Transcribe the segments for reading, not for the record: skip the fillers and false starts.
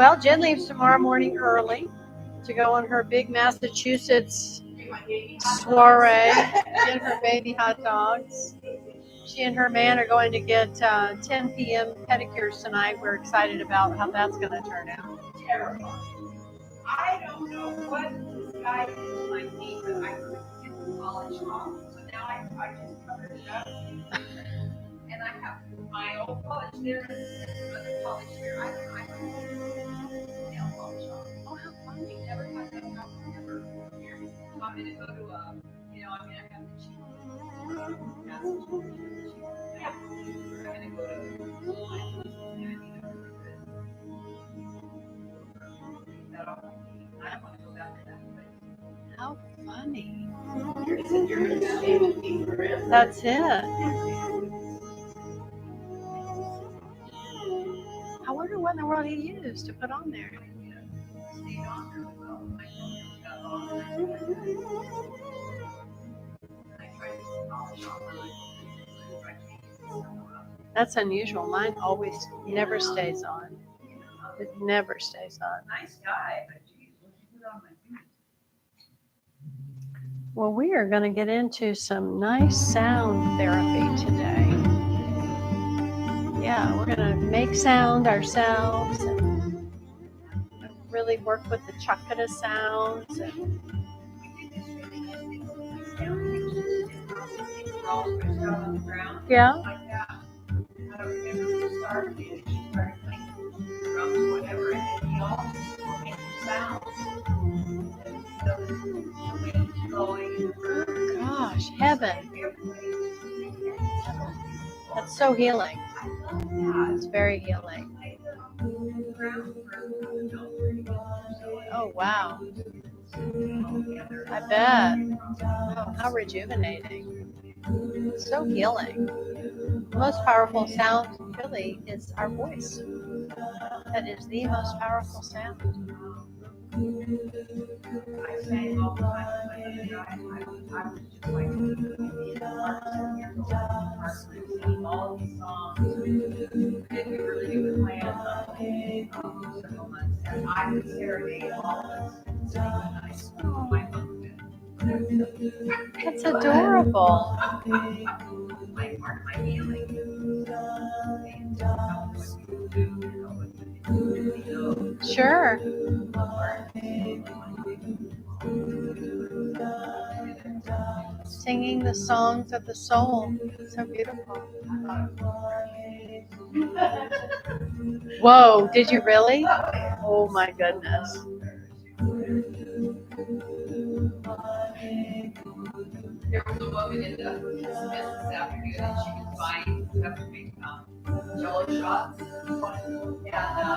Well, Jen leaves tomorrow morning early to go on her big Massachusetts soiree, get her baby hot dogs. She and her man are going to get 10 p.m. pedicures tonight. We're excited about how that's going to turn out. Terrible. I don't know what this guy is my feet, but I couldn't get the polish off. So now I just covered it up. And I have my old polish there and other polish here. I don't nail polish off. Oh, how funny. Never had that problem ever. So I'm going to go to I have the cheap. Yeah. We're going to go to I don't want to go back to that place. How funny. You're That's it. I wonder what in the world he used to put on there. That's unusual. Mine always never stays on. It never stays on. Nice guy, but geez, what you put on my feet? Well, we are going to get into some nice sound therapy today. Yeah, we're going to make sound ourselves and really work with the chakra sounds. And yeah. Gosh, heaven. That's so healing. It's very healing. Oh, wow. I bet. Oh, how rejuvenating. So healing. The most powerful sound really is our voice. That is the most powerful sound. I sang all the time. I was just like all these songs. And we were really good plans for several months. And I would serenade all of us singing my husband. That's adorable. My part of my healing. Sure. Singing the songs of the soul. So beautiful. Whoa, did you really? Oh my goodness. There was a woman in the business this afternoon and she was buying jello shots.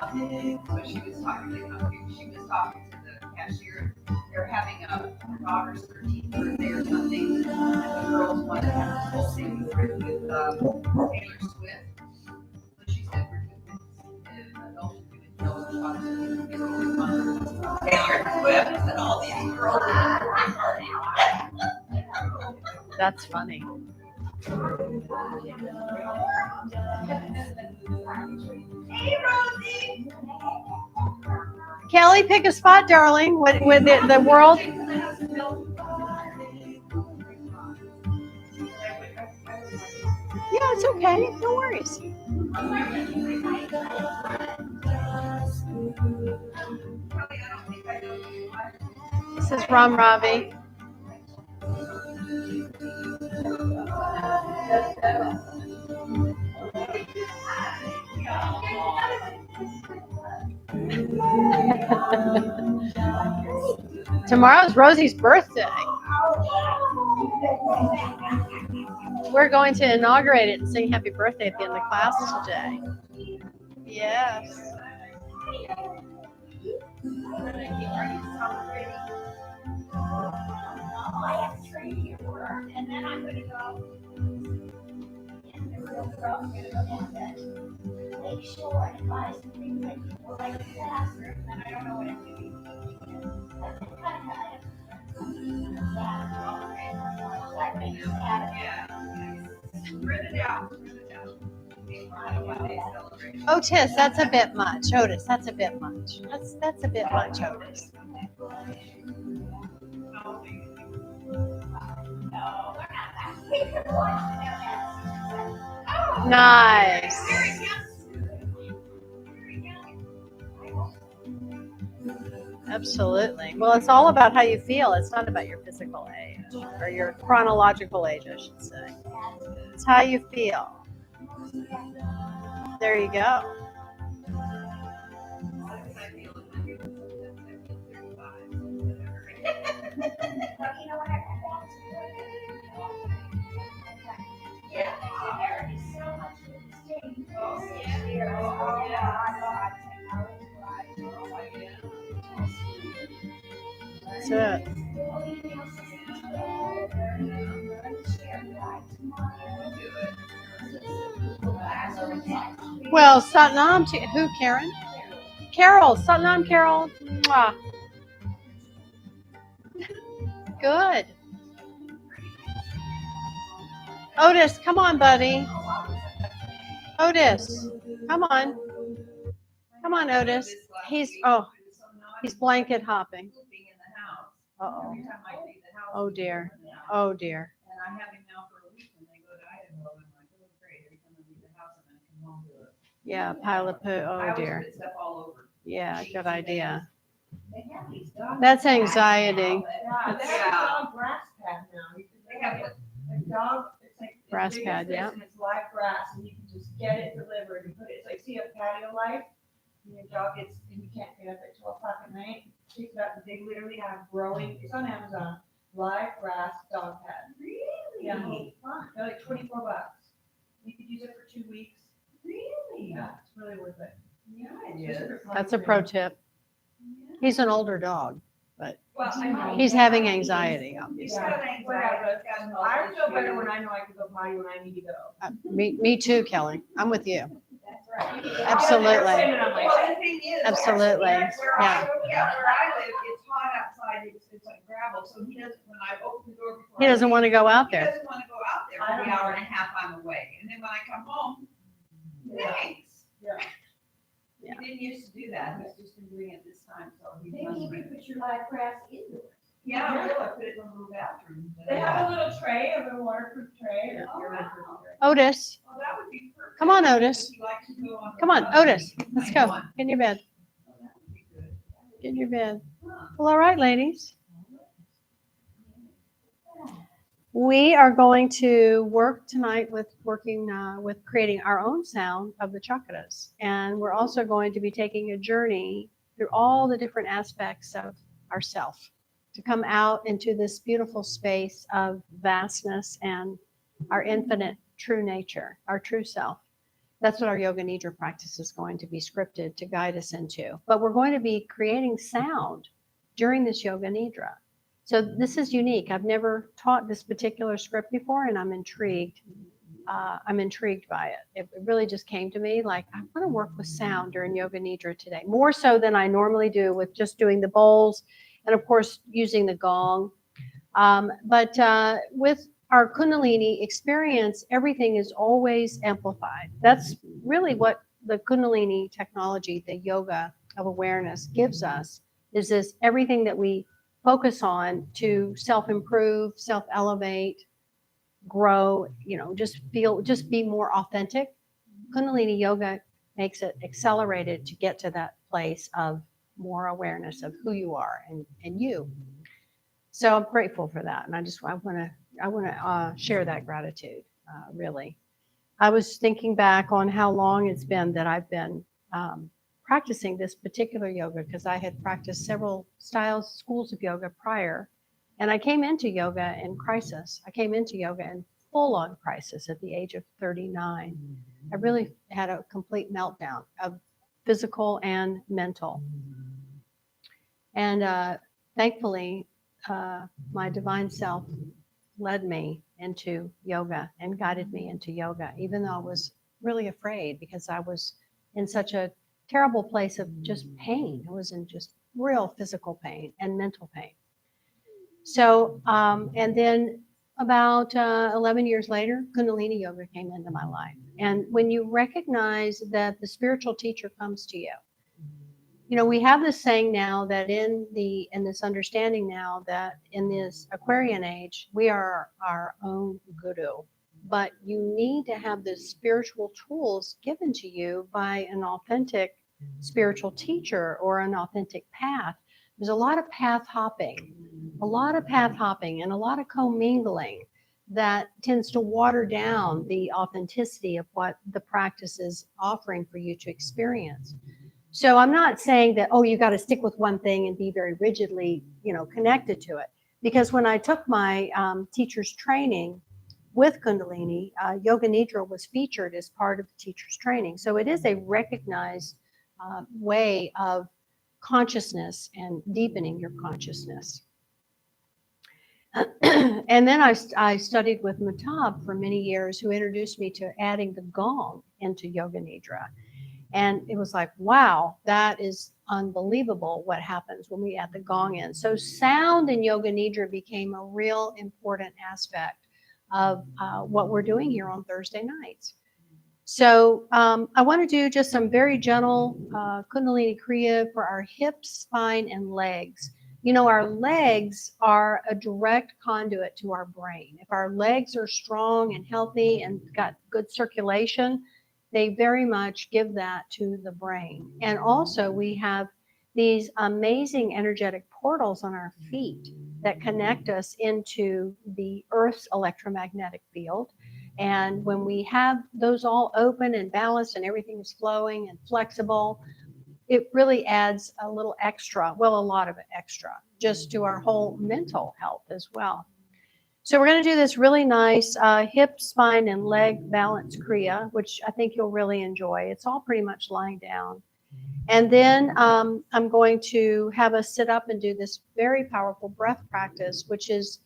And so she was talking to the cashier. They're having a daughter's 13th birthday or something. And the girls wanted to have this whole thing with Taylor Swift. So she said, we're doing adults doing jello shots. Taylor Swift and all these girls at the party. That's funny. Hey, Rosie. Kelly, pick a spot, darling. With the world. Yeah, it's okay. No worries. This is Ram Ravi. Tomorrow's Rosie's birthday. We're going to inaugurate it and sing happy birthday at the end of class today. Yes. And then I'm going to go in the real world and make sure I buy some things that people like to ask, and I don't know what I'm doing. Print it out. Otis, that's a bit much. Otis, that's a bit much. That's a bit much, Otis. Nice. Absolutely. Well, it's all about how you feel. It's not about your physical age or your chronological age, I should say. It's how you feel. There you go. That's it. Well, Satnam to who, Karen? Carol, Satnam Carol. Mwah. Good. Otis, come on, buddy. Otis, come on. Come on, Otis. He's blanket hopping. Uh-oh. Oh, dear. Oh, dear. And I have him now for a week when they go to Idaho. I'm like, oh, great. Every time I leave the house, I'm going to come home to it. Yeah, pile of poo. Oh, dear. Stuff all over. Yeah, good idea. They have these dogs. That's anxiety. Yeah, they have a dog grass pad now. They have a dog, it's like Grass big pad, as this, yeah. and it's live grass, and you can just get it delivered and put it. It's like, see a patio life, and your dog gets, and you can't get up at 12 o'clock at night. Pick it up, and they literally have growing. It's on Amazon. Live grass dog pad. Really? Yeah, fun. They're like $24. You could use it for 2 weeks. Really? Yeah, it's really worth it. Yeah, it Just is. for fun That's a for pro you. tip. He's an older dog. Well, I know. He's having anxiety, obviously. Yeah, whatever. I feel better when I know I can go potty when I need to go. Me too, Kelly. I'm with you. That's right. Absolutely. Well, the thing is, Absolutely. where Yeah. where I live, it's hot outside. It's like gravel, so he doesn't. When I open the door before He doesn't want to go out He there. doesn't want to go out there for the hour and a half I'm away, and then when I come home, thanks. Yeah. Yeah. He didn't used to do that. He's just been doing it this time, so he Maybe must you be. could put your live grass indoors. Yeah, I will. I put it in the little bathroom. They have a little tray, a little waterproof tray. Oh, wow. Otis, Well, that would be perfect. come on, Otis. If you like to go on Come on, the- Otis. Let's go. One. Get in your bed. Oh, that would be good. Get in your bed. Huh. Well, all right, ladies. We are going to work tonight with creating our own sound of the chakras. And we're also going to be taking a journey through all the different aspects of ourself to come out into this beautiful space of vastness and our infinite true nature, our true self. That's what our Yoga Nidra practice is going to be scripted to guide us into. But we're going to be creating sound during this Yoga Nidra. So this is unique. I've never taught this particular script before, and I'm intrigued. I'm intrigued by it. It really just came to me like, I want to work with sound during Yoga Nidra today, more so than I normally do with just doing the bowls and, of course, using the gong. But with our Kundalini experience, everything is always amplified. That's really what the Kundalini technology, the yoga of awareness gives us, is this everything that we focus on to self-improve, self-elevate, grow, just be more authentic. Kundalini Yoga makes it accelerated to get to that place of more awareness of who you are and you. So I'm grateful for that. And I want to share that gratitude, really. I was thinking back on how long it's been that I've been practicing this particular yoga, because I had practiced several schools of yoga prior. And I came into yoga in crisis. I came into yoga in full-on crisis at the age of 39. I really had a complete meltdown of physical and mental. And thankfully, my divine self led me into yoga and guided me into yoga, even though I was really afraid because I was in such a terrible place of just pain. I was in just real physical pain and mental pain. So, and then about 11 years later, Kundalini Yoga came into my life. And when you recognize that the spiritual teacher comes to you, you know, we have this saying now that in this understanding now that in this Aquarian age, we are our own guru. But you need to have the spiritual tools given to you by an authentic spiritual teacher or an authentic path. There's a lot of path hopping, and a lot of commingling that tends to water down the authenticity of what the practice is offering for you to experience. So I'm not saying that, oh, you got to stick with one thing and be very rigidly, you know, connected to it. Because when I took my teacher's training with Kundalini, Yoga Nidra was featured as part of the teacher's training. So it is a recognized way of consciousness and deepening your consciousness. And then I studied with Mandeep for many years, who introduced me to adding the Gong into Yoga Nidra. And it was like, wow, that is unbelievable what happens when we add the Gong in. So sound in Yoga Nidra became a real important aspect of what we're doing here on Thursday nights. So I want to do just some very gentle Kundalini Kriya for our hips, spine, and legs. You know, our legs are a direct conduit to our brain. If our legs are strong and healthy and got good circulation, they very much give that to the brain. And also we have these amazing energetic portals on our feet that connect us into the Earth's electromagnetic field. And when we have those all open and balanced and everything is flowing and flexible, it really adds a little extra, well, a lot of extra, just to our whole mental health as well. So we're going to do this really nice hip, spine, and leg balance Kriya, which I think you'll really enjoy. It's all pretty much lying down. And then I'm going to have us sit up and do this very powerful breath practice, which is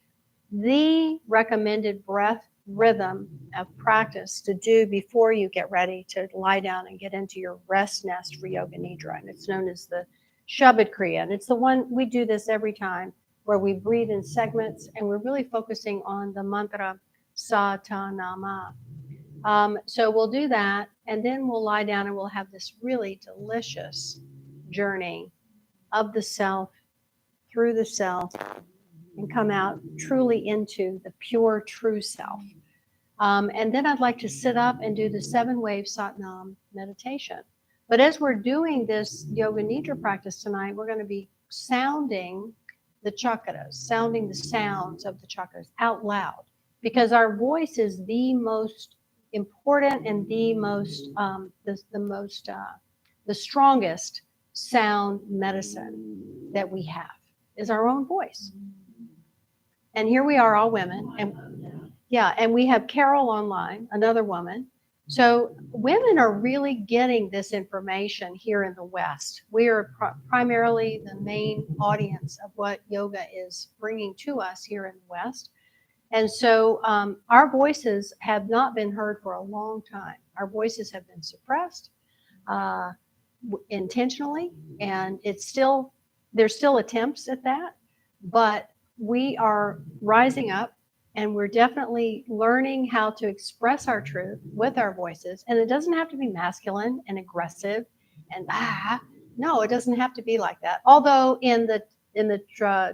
the recommended breath rhythm of practice to do before you get ready to lie down and get into your rest nest for Yoga Nidra. And it's known as the Shabad Kriya. And it's the one we do this every time, where we breathe in segments and we're really focusing on the mantra Sa Ta Nama. So we'll do that, and then we'll lie down and we'll have this really delicious journey of the self, through the self, and come out truly into the pure, true self. And then I'd like to sit up and do the 7-wave Satnam meditation. But as we're doing this Yoga Nidra practice tonight, we're going to be sounding the chakras, sounding the sounds of the chakras out loud, because our voice is the most important and the most, the strongest sound medicine that we have is our own voice. And here we are, all women, and we have Carol online, another woman. So women are really getting this information here in the West. We are primarily the main audience of what yoga is bringing to us here in the West. And so our voices have not been heard for a long time. Our voices have been suppressed intentionally, and there's still attempts at that, but we are rising up. And we're definitely learning how to express our truth with our voices. And it doesn't have to be masculine and aggressive and no, it doesn't have to be like that. Although in the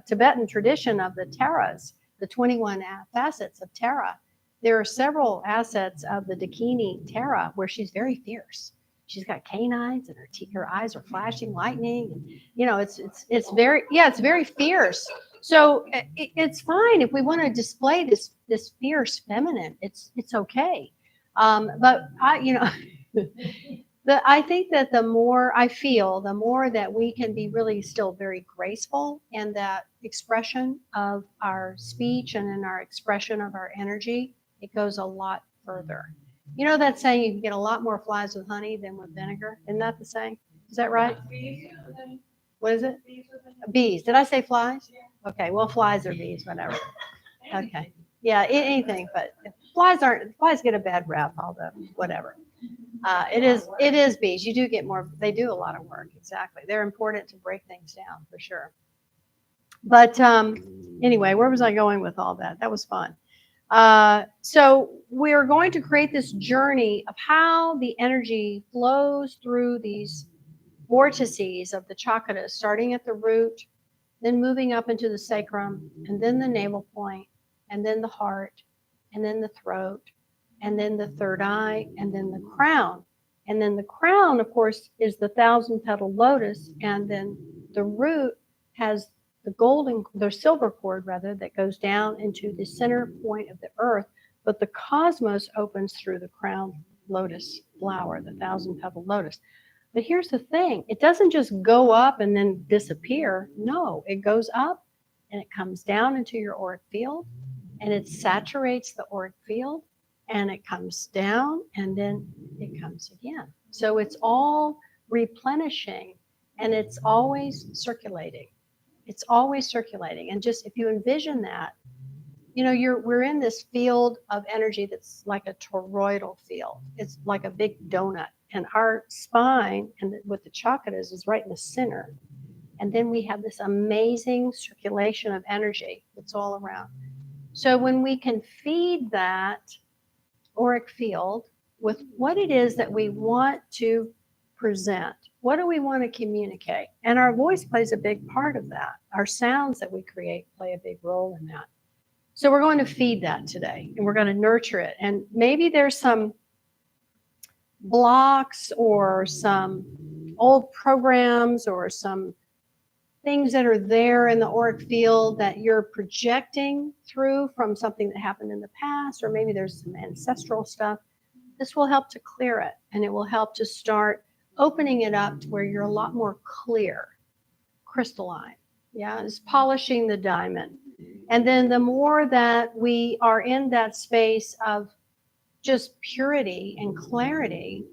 Tibetan tradition of the Taras, the 21 facets of Tara, there are several assets of the Dakini Tara where she's very fierce. She's got canines and her eyes are flashing lightning. And, you know, it's very fierce. So it's fine if we want to display this fierce feminine. It's okay. But I think that the more that we can be really still very graceful in that expression of our speech and in our expression of our energy, it goes a lot further. You know that saying, you can get a lot more flies with honey than with vinegar? Isn't that the saying? Is that right? What is it? Bees. Did I say flies? Okay, well, flies or bees, whatever. Okay. Yeah, anything, but flies get a bad rap, although whatever. It is bees. You do get more, they do a lot of work, exactly. They're important to break things down, for sure. But anyway, where was I going with all that? That was fun. So we're going to create this journey of how the energy flows through these vortices of the chakras, starting at the root, then moving up into the sacrum, and then the navel point, and then the heart, and then the throat, and then the third eye, and then the crown. And then the crown, of course, is the 1,000-petal lotus, and then the root has the silver cord rather, that goes down into the center point of the earth, but the cosmos opens through the crown lotus flower, the 1,000-petal lotus. But here's the thing, it doesn't just go up and then disappear. No, it goes up and it comes down into your auric field, and it saturates the auric field, and it comes down, and then it comes again. So it's all replenishing, and it's always circulating. It's always circulating. And just if you envision that, you know, we're in this field of energy that's like a toroidal field. It's like a big donut. And our spine and with the chakras is right in the center. And then we have this amazing circulation of energy that's all around. So when we can feed that auric field with what it is that we want to present, what do we want to communicate? And our voice plays a big part of that. Our sounds that we create play a big role in that. So we're going to feed that today, and we're going to nurture it. And maybe there's some blocks or some old programs or some things that are there in the auric field that you're projecting through from something that happened in the past, or maybe there's some ancestral stuff. This will help to clear it, and it will help to start opening it up to where you're a lot more clear, crystalline. Yeah, it's polishing the diamond. And then the more that we are in that space of just purity and clarity,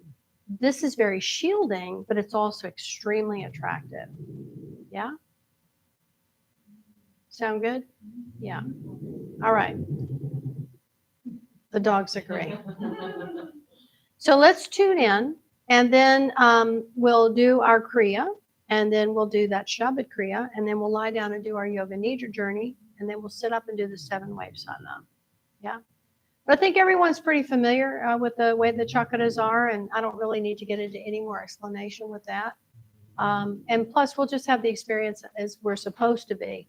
this is very shielding, but it's also extremely attractive. Yeah? Sound good? Yeah. All right. The dogs agree. So let's tune in, and then we'll do our Kriya, and then we'll do that Shabbat Kriya, and then we'll lie down and do our Yoga Nidra journey, and then we'll sit up and do the 7 waves on them. Yeah. But I think everyone's pretty familiar with the way the chakras are, and I don't really need to get into any more explanation with that. And plus, we'll just have the experience as we're supposed to be,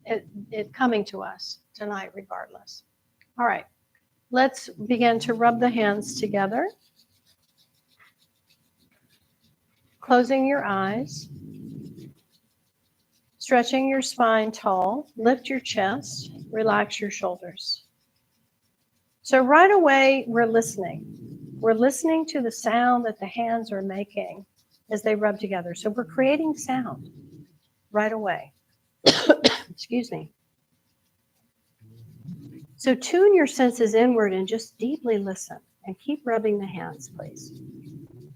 it coming to us tonight regardless. All right. Let's begin to rub the hands together. Closing your eyes. Stretching your spine tall. Lift your chest. Relax your shoulders. So right away, we're listening. We're listening to the sound that the hands are making as they rub together. So we're creating sound right away. Excuse me. So tune your senses inward and just deeply listen, and keep rubbing the hands, please.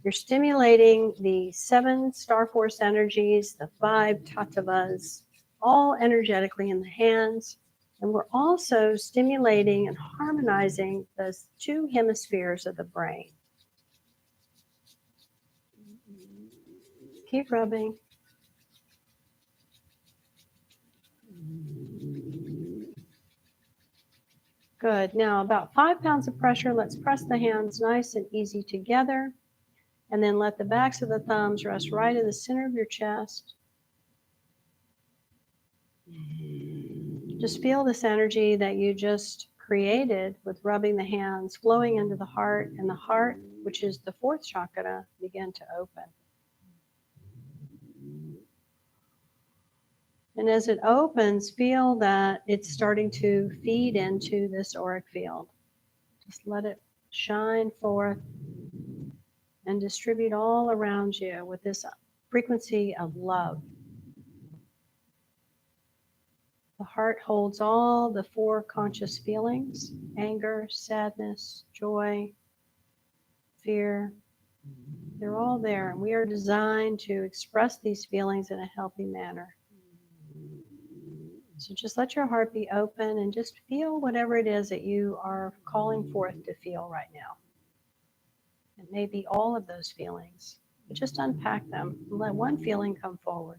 You're stimulating the 7 star force energies, the 5 tattvas, all energetically in the hands. And we're also stimulating and harmonizing the 2 hemispheres of the brain. Keep rubbing. Good. Now about 5 pounds of pressure. Let's press the hands nice and easy together. And then let the backs of the thumbs rest right in the center of your chest. Just feel this energy that you just created with rubbing the hands flowing into the heart, and the heart, which is the 4th chakra, begin to open. And as it opens, feel that it's starting to feed into this auric field. Just let it shine forth and distribute all around you with this frequency of love. The heart holds all the 4 conscious feelings: anger, sadness, joy, fear. They're all there, and we are designed to express these feelings in a healthy manner. So just let your heart be open and just feel whatever it is that you are calling forth to feel right now. It may be all of those feelings, but just unpack them and let one feeling come forward.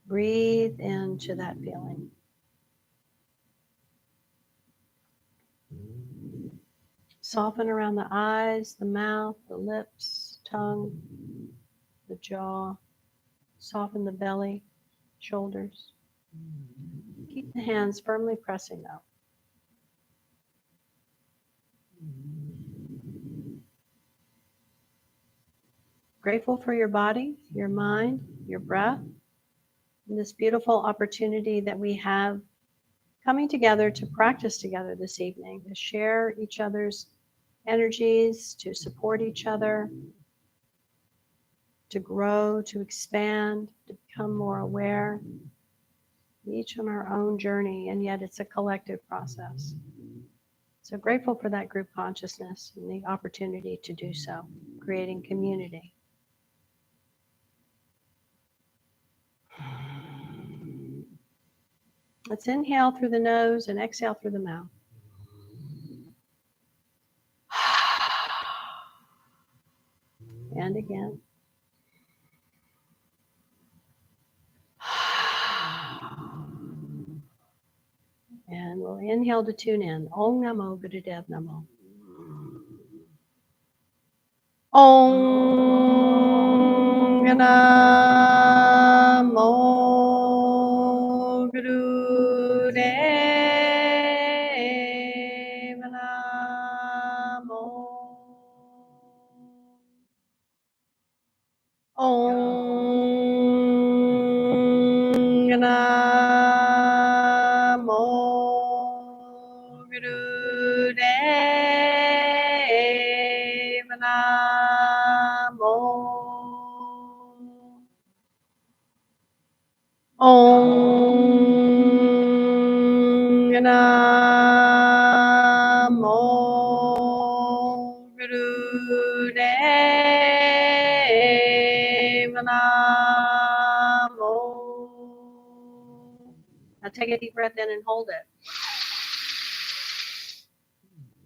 Breathe into that feeling. Soften around the eyes, the mouth, the lips, tongue, the jaw. Soften the belly, shoulders. Keep the hands firmly pressing out. Grateful for your body, your mind, your breath, and this beautiful opportunity that we have coming together to practice together this evening, to share each other's energies, to support each other, to grow, to expand, to become more aware, each on our own journey, and yet it's a collective process. So grateful for that group consciousness and the opportunity to do so, creating community. Let's inhale through the nose and exhale through the mouth. And again. And we'll inhale to tune in. Om Namo Gurudev Namo. Om Namo Gurudev Namo. Om Namo Gurudev Namo. Om Namo Gurudev Namo. Now take a deep breath in and hold it.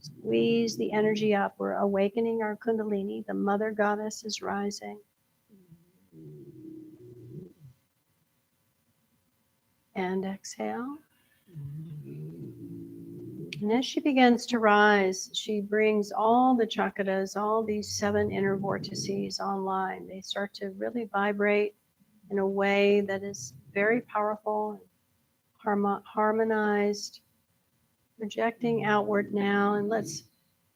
Squeeze the energy up. We're awakening our Kundalini. The mother goddess is rising. And exhale. And as she begins to rise, she brings all the chakras, all these 7 inner vortices online. They start to really vibrate in a way that is very powerful, harmonized, projecting outward now. And let's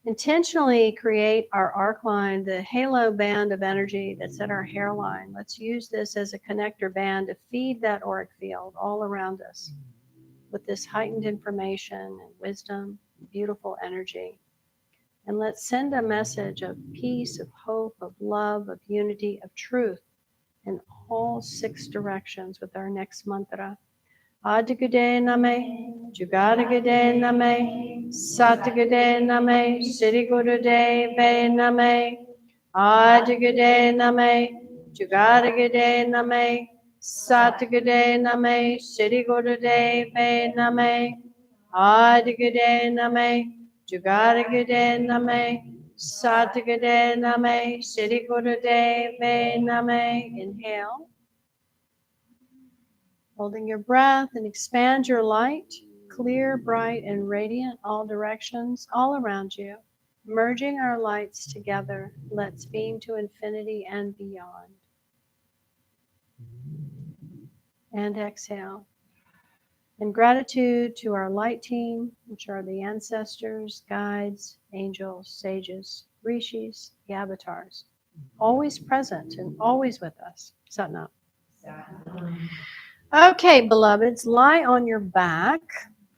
intentionally create our arc line, the halo band of energy that's at our hairline. Let's use this as a connector band to feed that auric field all around us with this heightened information and wisdom, beautiful energy. And let's send a message of peace, of hope, of love, of unity, of truth in all 6 directions with our next mantra. Adigude name, Jugadigude name, Satigude name, Siddhi Gurudev name, Adigude name, Jugadigude name, Satigude name, Siddhi Gurudev name, Adigude name, Jugadigude name, Satigude name, Siddhi Gurudev name. Inhale. Holding your breath, and expand your light, clear, bright, and radiant, all directions, all around you. Merging our lights together, let's beam to infinity and beyond. And exhale. In gratitude to our light team, which are the ancestors, guides, angels, sages, rishis, the avatars, always present and always with us. Satnam. Okay, beloveds, lie on your back,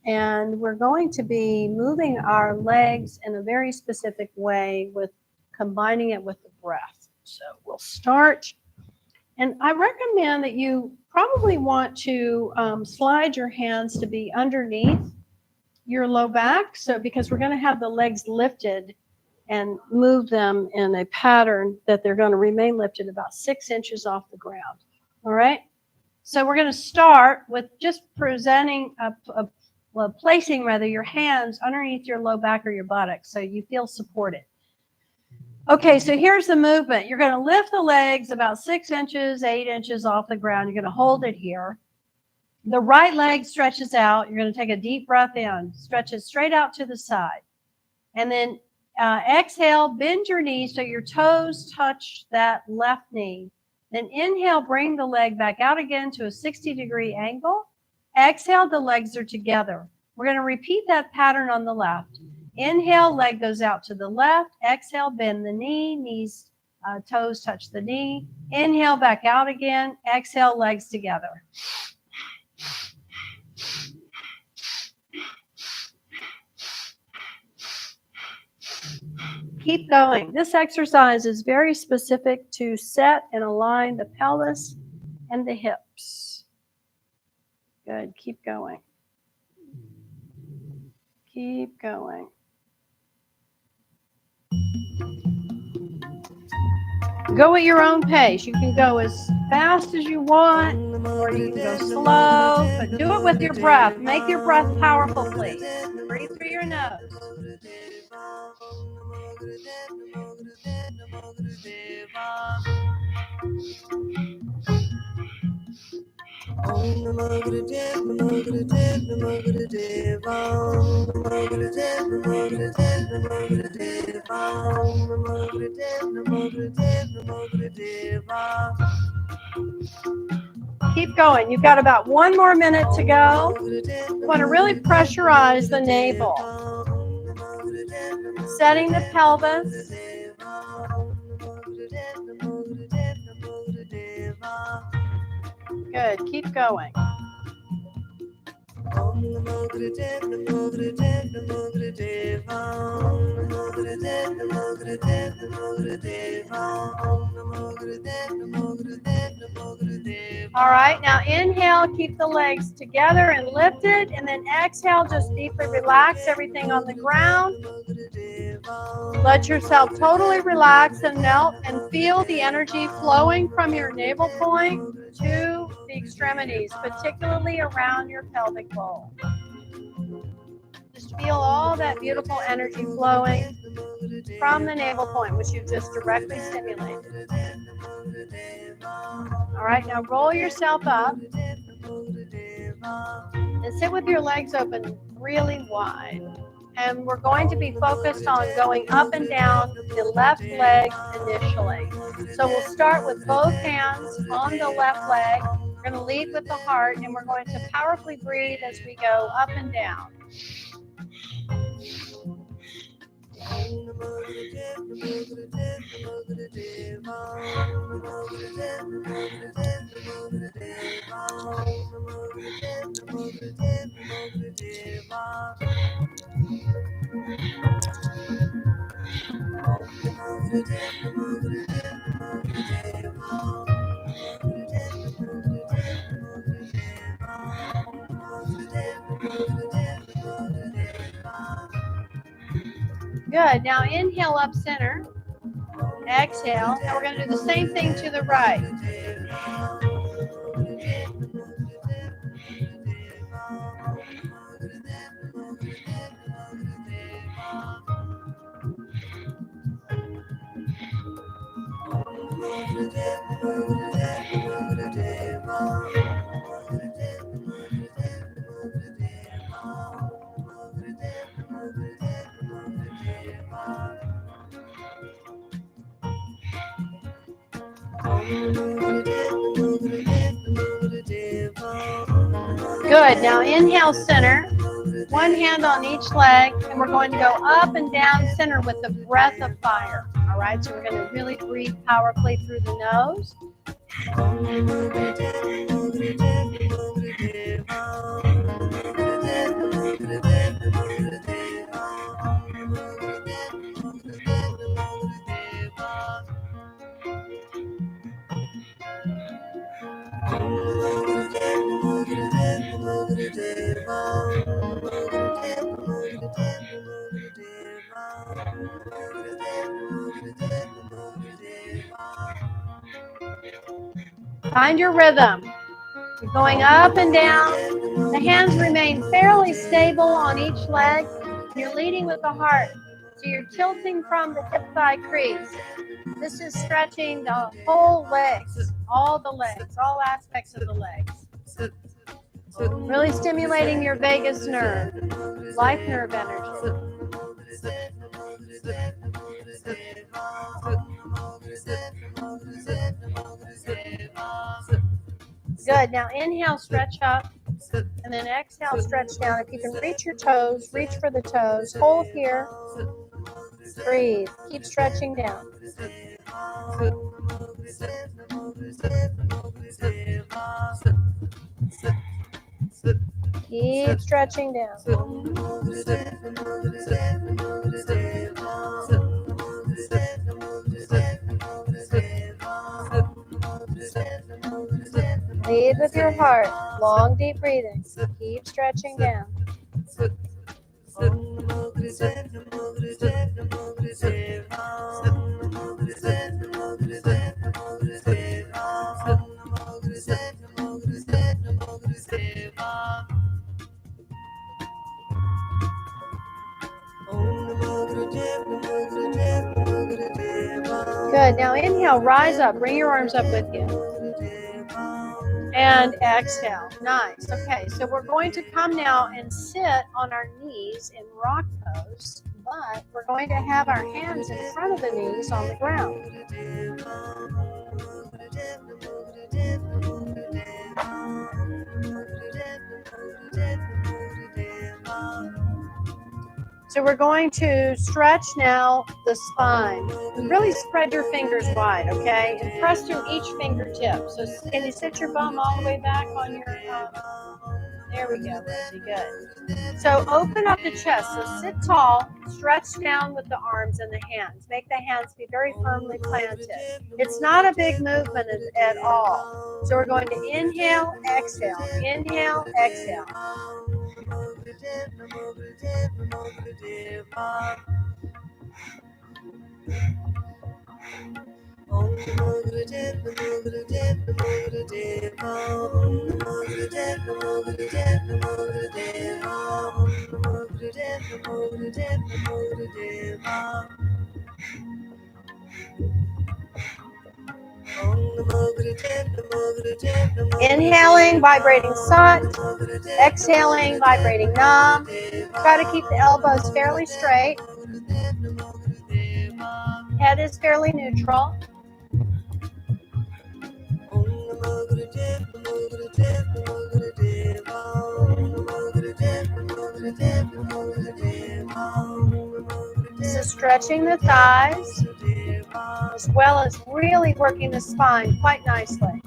and we're going to be moving our legs in a very specific way with combining it with the breath. So we'll start, and I recommend that you probably want to slide your hands to be underneath your low back, so because we're going to have the legs lifted and move them in a pattern that they're going to remain lifted about 6 inches off the ground. All right? So we're going to start with just placing your hands underneath your low back or your buttocks so you feel supported. Okay, so here's the movement. You're going to lift the legs about 6 inches, 8 inches off the ground. You're going to hold it here. The right leg stretches out. You're going to take a deep breath in, stretch it straight out to the side. And then Exhale, bend your knees so your toes touch that left knee. Then inhale, bring the leg back out again to a 60-degree angle. Exhale, the legs are together. We're going to repeat that pattern on the left. Inhale, leg goes out to the left. Exhale, bend the knee, knees, toes touch the knee. Inhale, back out again. Exhale, legs together. Keep going. This exercise is very specific to set and align the pelvis and the hips. Good. Keep going. Keep going. Go at your own pace. You can go as fast as you want, or you can go slow, but do it with your breath. Make your breath powerful, please. Breathe through your nose. Keep going. You've got about 1 more minute to go. You want to really pressurize the navel. Setting the pelvis. Good. Keep going. All right, now inhale, keep the legs together and lifted, and then exhale, just deeply relax everything on the ground. Let yourself totally relax and melt and feel the energy flowing from your navel point to the extremities, particularly around your pelvic bowl. Just feel all that beautiful energy flowing from the navel point, which you've just directly stimulated. All right, now roll yourself up and sit with your legs open really wide. And we're going to be focused on going up and down the left leg initially. So we'll start with both hands on the left leg. We're going to lead with the heart, and we're going to powerfully breathe as we go up and down. Good. Now inhale up center. Exhale. And we're going to do the same thing to the right. Good. Now inhale center. One hand on each leg, and we're going to go up and down center with the breath of fire. All right, so we're going to really breathe powerfully through the nose. Find your rhythm. You're going up and down. The hands remain fairly stable on each leg. You're leading with the heart. So you're tilting from the hip thigh crease. This is stretching the whole legs, all the legs, all aspects of the legs. Really stimulating your vagus nerve, life nerve energy. Good. Now inhale, stretch up, and then exhale, stretch down. If you can reach your toes, reach for the toes. Hold here. Breathe. Keep stretching down. Keep stretching down. Lead with your heart. Long, deep breathing. Keep stretching down. Good. Now inhale, rise up. Bring your arms up with you. And exhale. Nice. Okay, so we're going to come now and sit on our knees in rock pose, but we're going to have our hands in front of the knees on the ground. So we're going to stretch now the spine. Really spread your fingers wide, okay? And press through each fingertip. So can you sit your bum all the way back on your, there we go, Rosie, good. So open up the chest. So sit tall, stretch down with the arms and the hands. Make the hands be very firmly planted. It's not a big movement at all. So we're going to inhale, exhale, inhale, exhale. Inhaling, vibrating Sat. Exhaling, vibrating Nam. Try to keep the elbows fairly straight. Head is fairly neutral. This is stretching the thighs as well as really working the spine quite nicely.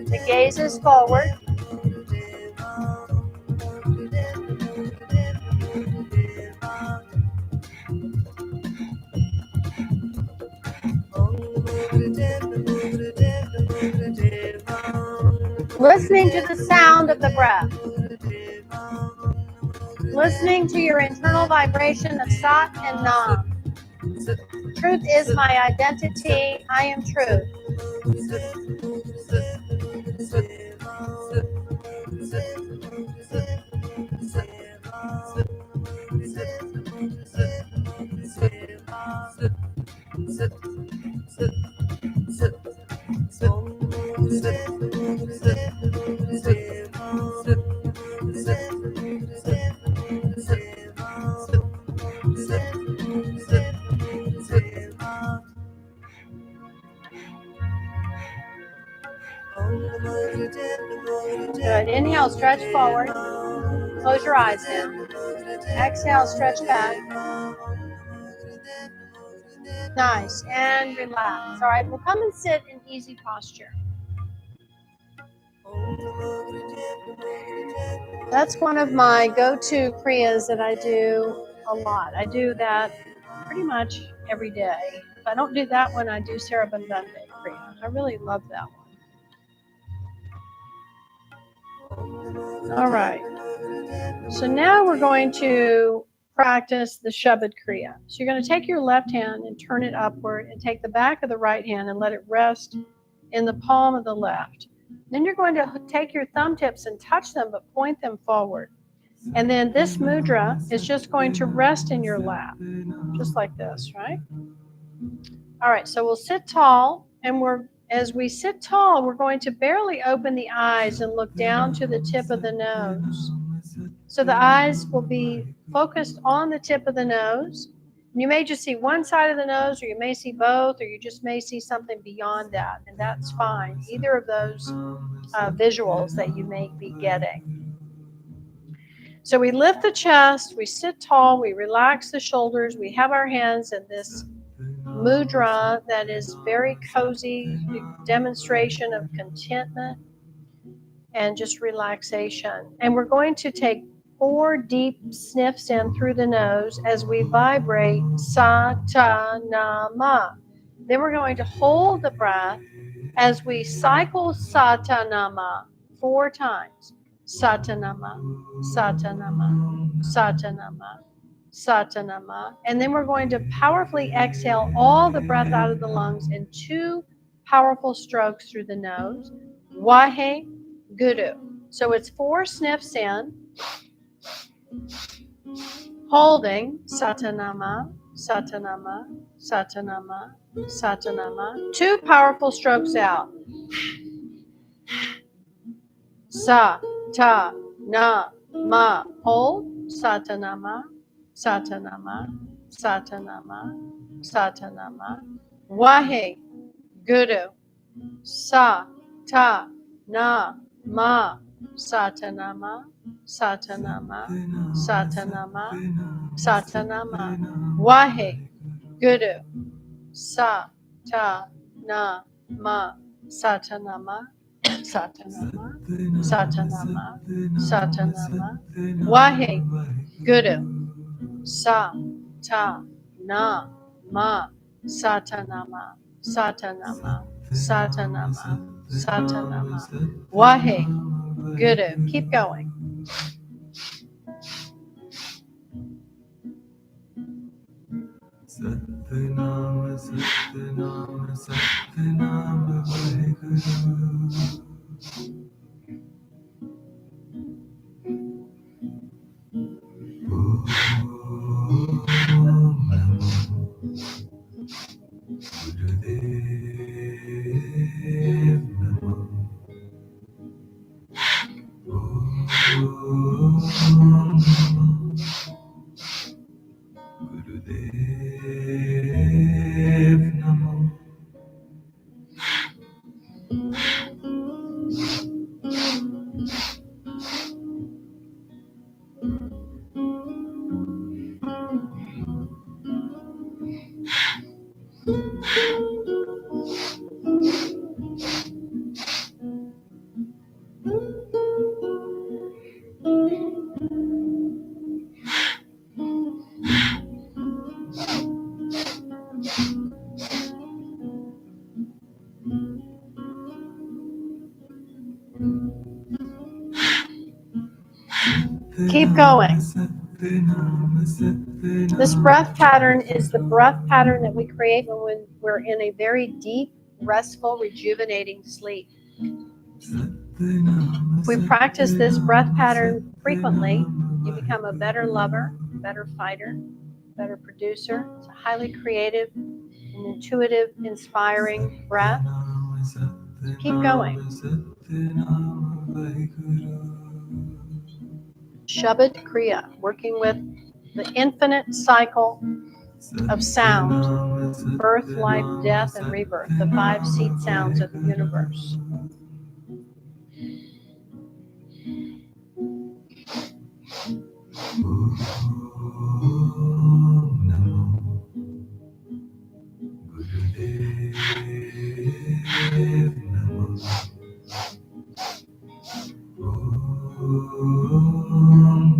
The gaze is forward. Listening to the sound of the breath. Listening to your internal vibration of Sat and Nam. Truth is my identity. I am truth. Good. Inhale, stretch forward. Close your eyes now. Exhale, stretch back. Nice. And relax. All right, we'll come and sit in easy posture. That's one of my go-to kriyas that I do a lot. I do that pretty much every day. If I don't do that one, I do Sarabandande kriya. I really love that one. All right. So now we're going to practice the Shabad Kriya. So you're going to take your left hand and turn it upward and take the back of the right hand and let it rest in the palm of the left. Then you're going to take your thumb tips and touch them, but point them forward. And then this mudra is just going to rest in your lap, just like this, right? All right, so we'll sit tall, and as we sit tall, we're going to barely open the eyes and look down to the tip of the nose. So the eyes will be focused on the tip of the nose. You may just see one side of the nose, or you may see both, or you just may see something beyond that, and that's fine. Either of those visuals that you may be getting. So we lift the chest, we sit tall, we relax the shoulders, we have our hands in this mudra that is very cozy, demonstration of contentment and just relaxation. And we're going to take 4 deep sniffs in through the nose as we vibrate sa, ta, na, ma. Then we're going to hold the breath as we cycle sa, ta, na, ma 4 times. Satanama, Satanama, Satanama, Satanama. And then we're going to powerfully exhale all the breath out of the lungs in 2 powerful strokes through the nose. Wahe Guru. So it's 4 sniffs in, holding Satanama, Satanama, Satanama, Satanama. 2 powerful strokes out. Sa, ta, na, ma. Hold. Satanama, Satanama, Satanama, Satanama. Wahe Guru. Sa, ta, na, ma. Satanama, Satanama, Satanama, Satanama. Wahe Guru. Sa, ta, na, ma. Satanama, Satanama, Satanama, Satanama. Wahe Guru. Sa, ta, na, ma. Satanama, Satanama, Satanama, Satanama. Wahe Guru. Keep going. Satnam, Satnam, Satnam, Vaheguru. Om Namo Gurudev Namo. Om Namo Gurudev Namo. Keep going. This breath pattern is the breath pattern that we create when we're in a very deep, restful, rejuvenating sleep. If we practice this breath pattern frequently, you become a better lover, better fighter, better producer. It's a highly creative and intuitive, inspiring breath. So keep going. Shabad Kriya, working with the infinite cycle of sound, birth, life, death, and rebirth, the 5 seed sounds of the universe. Om Namo Gurudev Namo. Om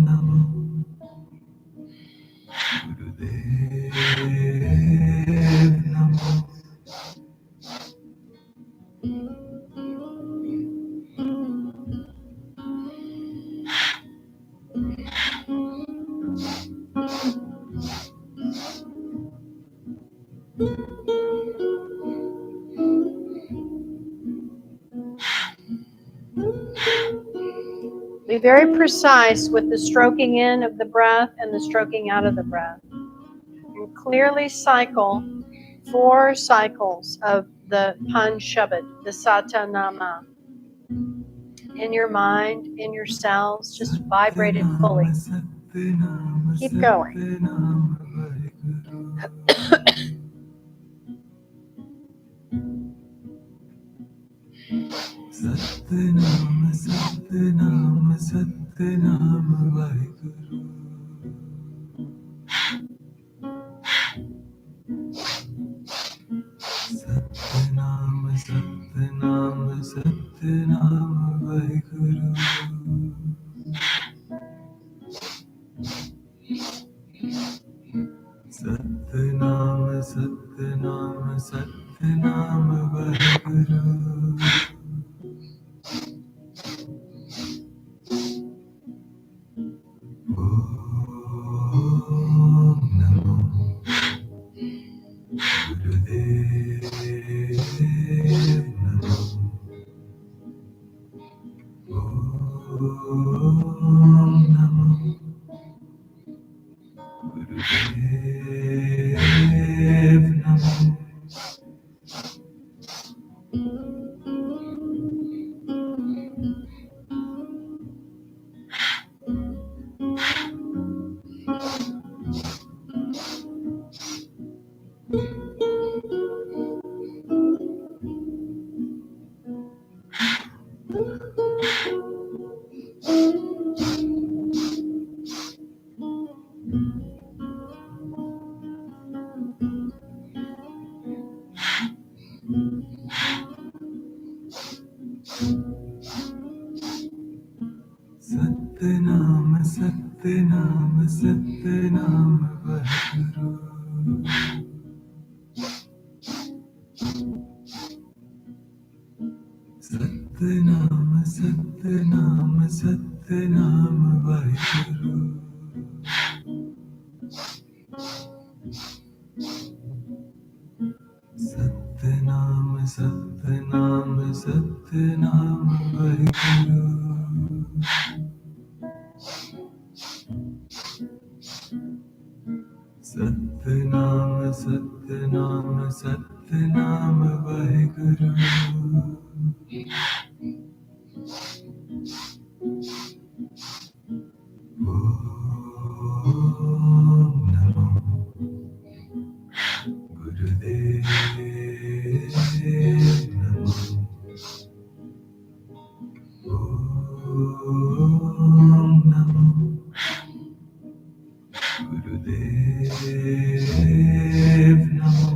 Namo Gurudev Namo. Be very precise with the stroking in of the breath and the stroking out of the breath. And clearly cycle 4 cycles of the Pan Shabad, the Satanama. in your mind, in your cells, just vibrate it fully. Keep going. Satnam Satnam Satnam Vaheguru. Satnam Satnam Satnam Vaheguru. Satnam Satnam Satnam Vaheguru. Om Namo Gurudev Namo. Om Namo Gurudev Namo. Satnam Satnam Satnam Vaheguru. Satnam Satnam Satnam Vaheguru. Satnam Satnam Satnam Vaheguru. Satnam Satnam Satnam Vaheguru. Om Namo Gurudev Namo. Om Namo Gurudev Namo.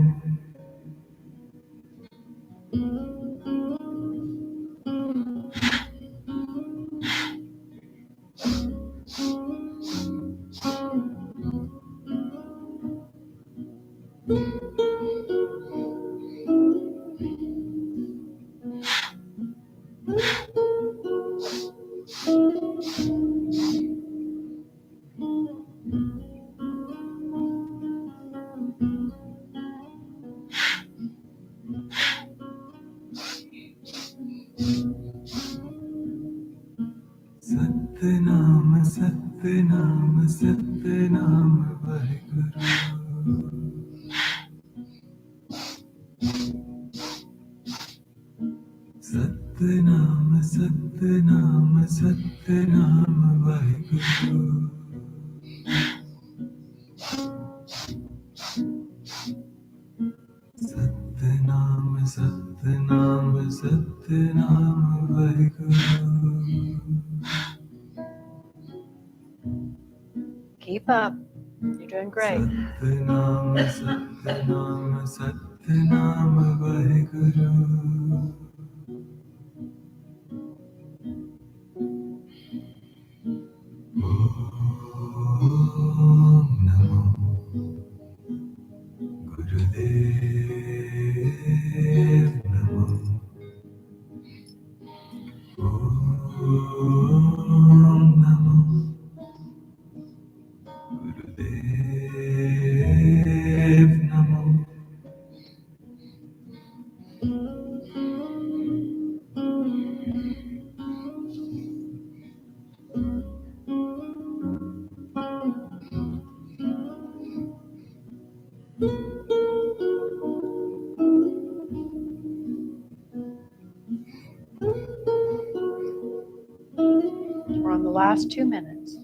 Satnam Satnam Satnam Vaheguru. Satnam Satnam Satnam Vaheguru. Satnam Satnam Satnam Vaheguru. Keep up. You're doing great. Satnam Satnam Satnam Vaheguru. Om Namo Gurudev Namo. Om Namo Gurudev Namo. last 2 minutes.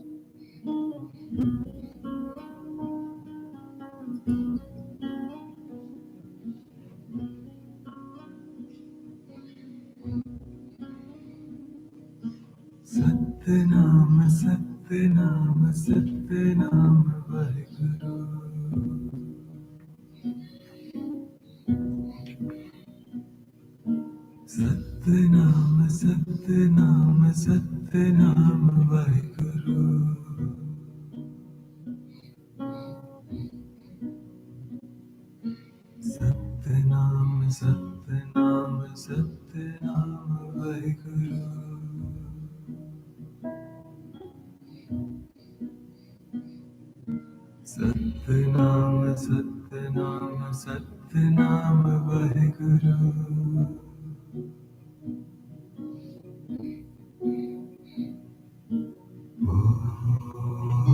Satnam, Satnam, Satnam, Vaheguru. Satnam, Satnam, Satnam, Vaheguru. Satnam, Satnam, Satnam, Vaheguru. Satnam, Satnam, Satnam, Vaheguru.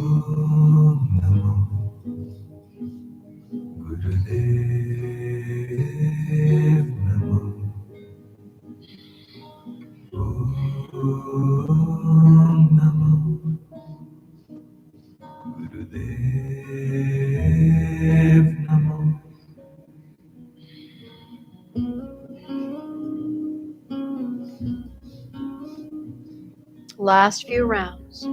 Om Namo Gurudev Namo. Om Namo Gurudev Namo. Last few rounds.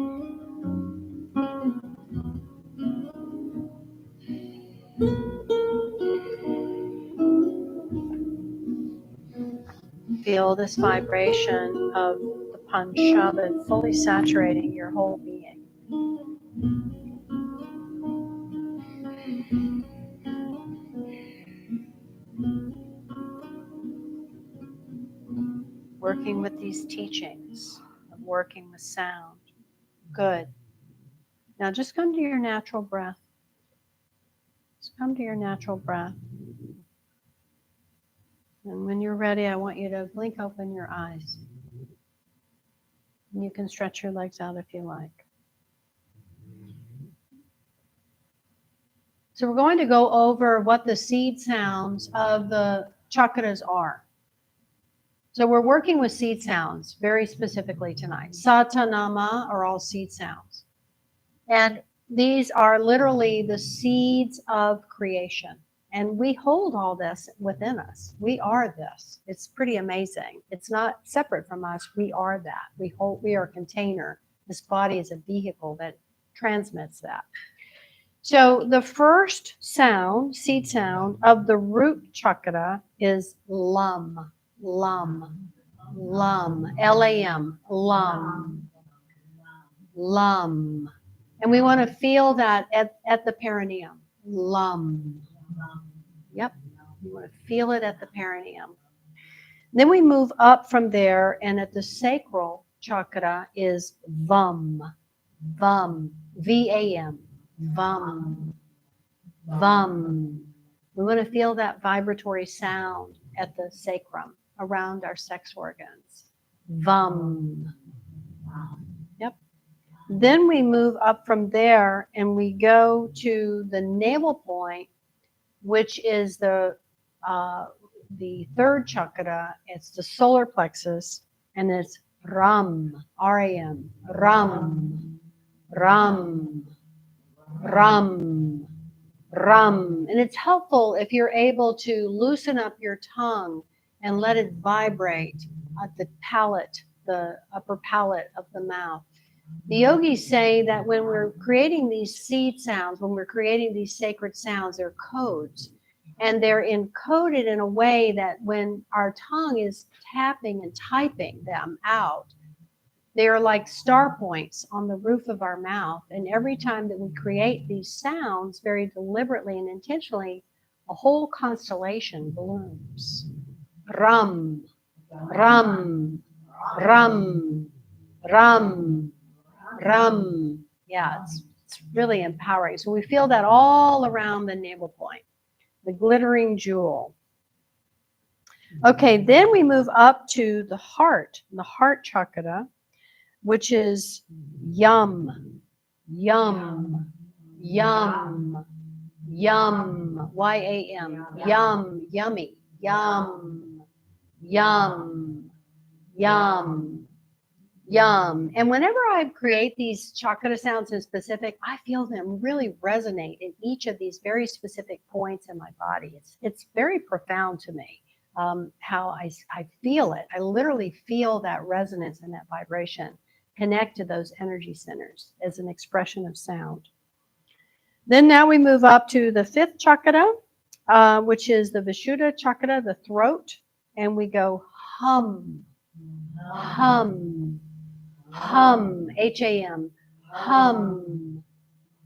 Feel this vibration of the Panchshabad fully saturating your whole being. Working with these teachings of working with sound. Good. Now just come to your natural breath. Just come to your natural breath. And when you're ready, I want you to blink open your eyes. And you can stretch your legs out if you like. So we're going to go over what the seed sounds of the chakras are. So we're working with seed sounds very specifically tonight. Satanama are all seed sounds. And these are literally the seeds of creation. And we hold all this within us. We are this. It's pretty amazing. It's not separate from us. We are that. We are a container. This body is a vehicle that transmits that. So the first sound, seed sound of the root chakra is lum. Lum, lum, L-A-M, lum, lum. And we want to feel that at the perineum, lum. Yep, we want to feel it at the perineum. Then we move up from there, and at the sacral chakra is vam, vam, V-A-M, vam, vam. We want to feel that vibratory sound at the sacrum, around our sex organs. Vam. Yep. Then we move up from there and we go to the navel point, which is the third chakra. It's the solar plexus, and it's Ram, R-A-M, Ram, Ram, Ram, Ram. And it's helpful if you're able to loosen up your tongue and let it vibrate at the palate, the upper palate of the mouth. The yogis say that when we're creating these seed sounds, when we're creating these sacred sounds, they're codes. And they're encoded in a way that when our tongue is tapping and typing them out, they are like star points on the roof of our mouth. And every time that we create these sounds very deliberately and intentionally, a whole constellation blooms. Ram, ram, ram, ram, ram. Yeah, it's really empowering. So we feel that all around the navel point, the glittering jewel. Okay, then we move up to the heart chakra, which is yum, yum, yum, yum, Y-A-M, yum, yummy, yum, yum, yum, Yum. And whenever I create these chakra sounds in specific, I feel them really resonate in each of these very specific points in my body. It's very profound to me how I feel it. I literally feel that resonance and that vibration connect to those energy centers as an expression of sound. Then now we move up to the fifth chakra, which is the Vishuddha chakra, the throat, and we go hum, hum, hum, H-A-M, hum,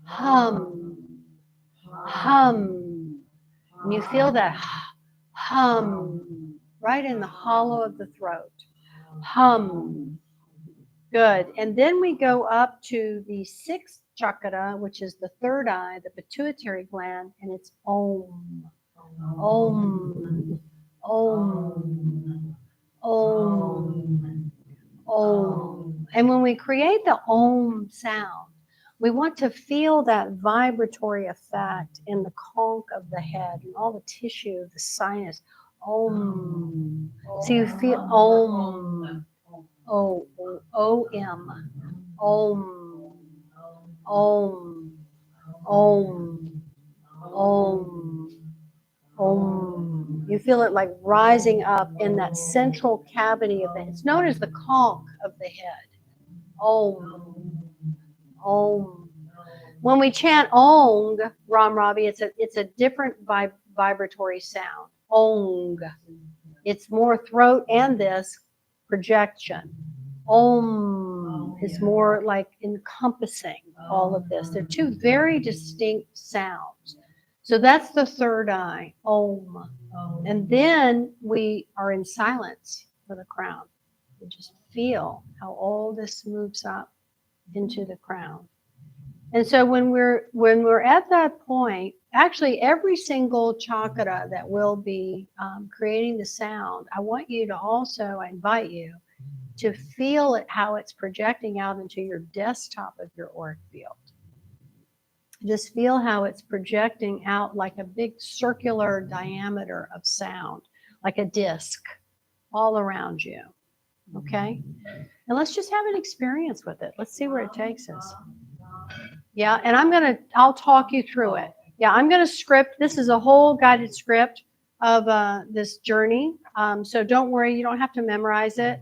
hum, hum. And you feel that hum right in the hollow of the throat. Hum. Good. And then we go up to the sixth chakra, which is the third eye, the pituitary gland, and it's Om. Om. Om. Om. Om. And when we create the Om sound, we want to feel that vibratory effect in the conch of the head and all the tissue, the sinus. Om. So you feel Om. O-M. Om. Om. Om. Om. Om. You feel it like rising up in that central cavity of it. It's known as the conch of the head. Om. Om. When we chant Ong, Ram Ravi, it's a different vibratory sound. Ong. It's more throat and this projection. Om is more like encompassing all of this. They're two very distinct sounds. So that's the third eye, Om. And then we are in silence for the crown. We just feel how all this moves up into the crown. And so when we're at that point, actually every single chakra that will be creating the sound, I want you to also, I invite you to feel it, how it's projecting out into your desktop of your auric field. Just feel how it's projecting out like a big circular diameter of sound, like a disc all around you. Okay? And let's just have an experience with it. Let's see where it takes us. Yeah, and I'll talk you through it. Yeah, I'm going to script. This is a whole guided script of this journey. So don't worry, you don't have to memorize it.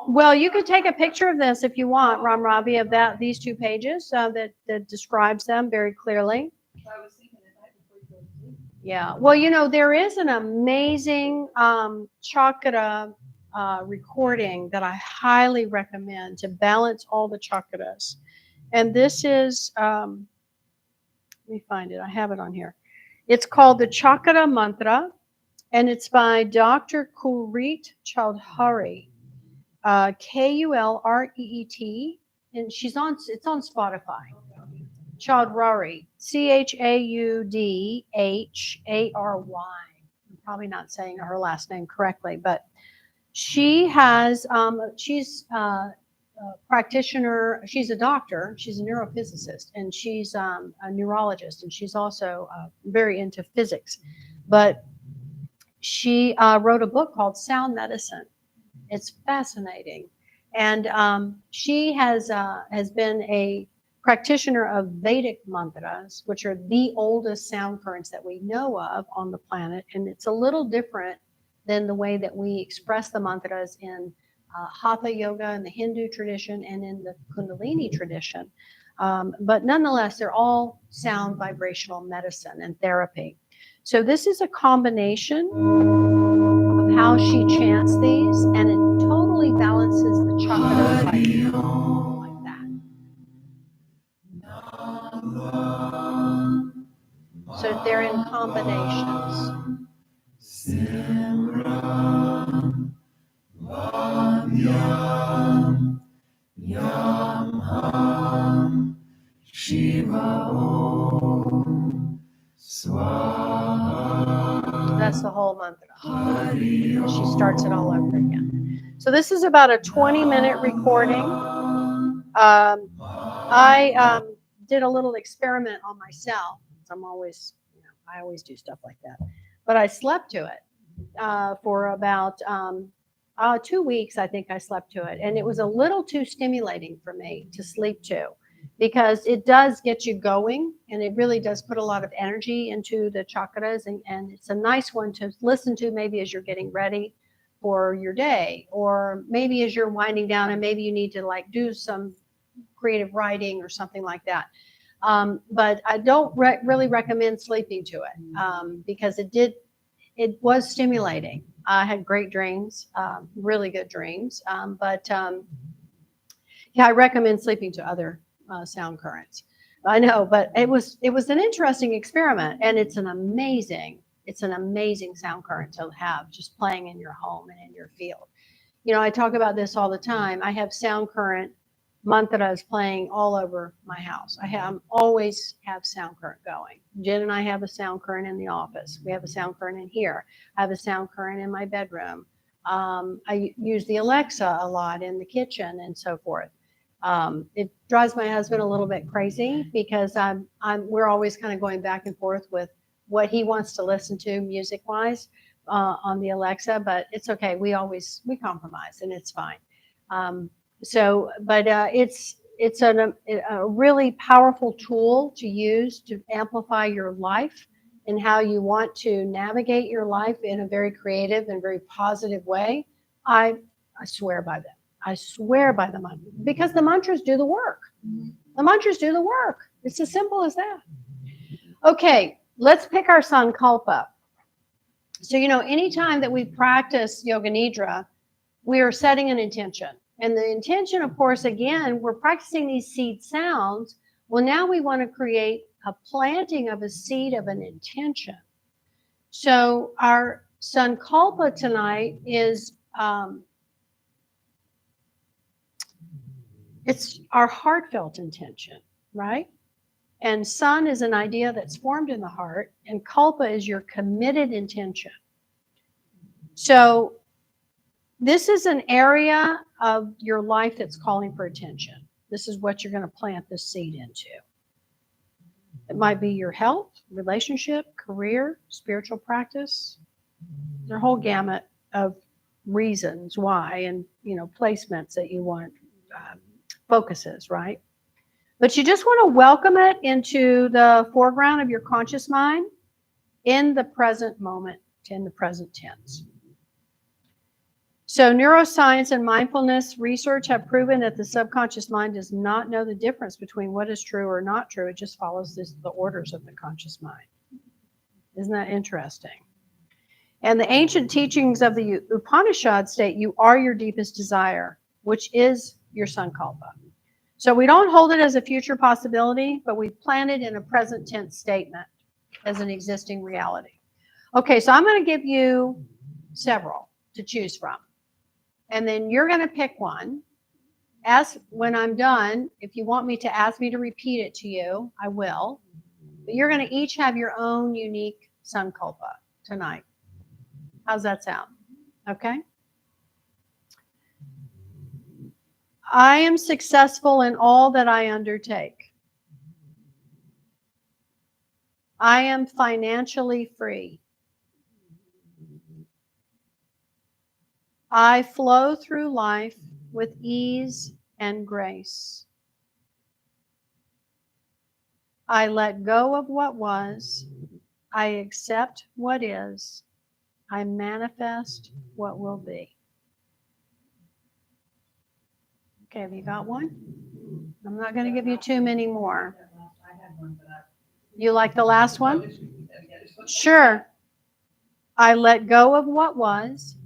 Well, you could take a picture of this if you want, Ram Ravi, of these 2 pages that describes them very clearly. Yeah, well, there is an amazing chakra recording that I highly recommend to balance all the chakras. And this is, let me find it. I have it on here. It's called the Chakra Mantra, and it's by Dr. Kulreet Chaudhary. Kulreet, and it's on Spotify. Chaudhary, Chaudhary. I'm probably not saying her last name correctly, but she has, she's a practitioner. She's a doctor. She's a neurophysicist, and she's a neurologist, and she's also very into physics. But she wrote a book called Sound Medicine. It's fascinating. And she has been a practitioner of Vedic mantras, which are the oldest sound currents that we know of on the planet. And it's a little different than the way that we express the mantras in Hatha Yoga in the Hindu tradition and in the Kundalini tradition. But nonetheless, they're all sound vibrational medicine and therapy. So this is a combination of how she chants these, and it totally balances the chakras like that. So they're in combinations. That's the whole mantra. She starts it all over again. So this is about a 20-minute recording. I did a little experiment on myself. I'm always, I always do stuff like that. But I slept to it for about, 2 weeks, I think I slept to it. And it was a little too stimulating for me to sleep to, because it does get you going, and it really does put a lot of energy into the chakras. And it's a nice one to listen to maybe as you're getting ready for your day, or maybe as you're winding down and maybe you need to like do some creative writing or something like that. But I don't really recommend sleeping to it, because it was stimulating. I had great dreams, really good dreams. Yeah, I recommend sleeping to other sound currents. I know, but it was an interesting experiment, and it's an amazing sound current to have just playing in your home and in your field. You know, I talk about this all the time. I have sound current mantras playing all over my house. I always have sound current going. Jen and I have a sound current in the office. We have a sound current in here. I have a sound current in my bedroom. I use the Alexa a lot in the kitchen and so forth. It drives my husband a little bit crazy, because we're always kind of going back and forth with what he wants to listen to music wise on the Alexa, but it's okay. We compromise, and it's fine. It's a really powerful tool to use to amplify your life and how you want to navigate your life in a very creative and very positive way. I swear by them. I swear by the mantra, because the mantras do the work. The mantras do the work. It's as simple as that. Okay, let's pick our sankalpa. So, you know, anytime that we practice Yoga Nidra, we are setting an intention. And the intention, of course, again, we're practicing these seed sounds. Well, now we want to create a planting of a seed of an intention. So our sankalpa tonight is, it's our heartfelt intention, right? And sun is an idea that's formed in the heart, and kalpa is your committed intention. So this is an area of your life that's calling for attention. This is what you're going to plant this seed into. It might be your health, relationship, career, spiritual practice. There's a whole gamut of reasons why, and, you know, placements that you want, focuses, right? But you just want to welcome it into the foreground of your conscious mind in the present moment, in the present tense. So neuroscience and mindfulness research have proven that the subconscious mind does not know the difference between what is true or not true. It just follows the orders of the conscious mind. Isn't that interesting? And the ancient teachings of the Upanishads state you are your deepest desire, which is your sankalpa. So we don't hold it as a future possibility, but we plant it in a present tense statement as an existing reality. Okay, so I'm going to give you several to choose from. And then you're going to pick one. When I'm done, if you want me to ask me to repeat it to you, I will. But you're going to each have your own unique sankalpa tonight. How's that sound? Okay. I am successful in all that I undertake. I am financially free. I flow through life with ease and grace. I let go of what was. I accept what is. I manifest what will be. Okay, have you got one? I'm not going to give you too many more. You like the last one? Sure. I let go of what was.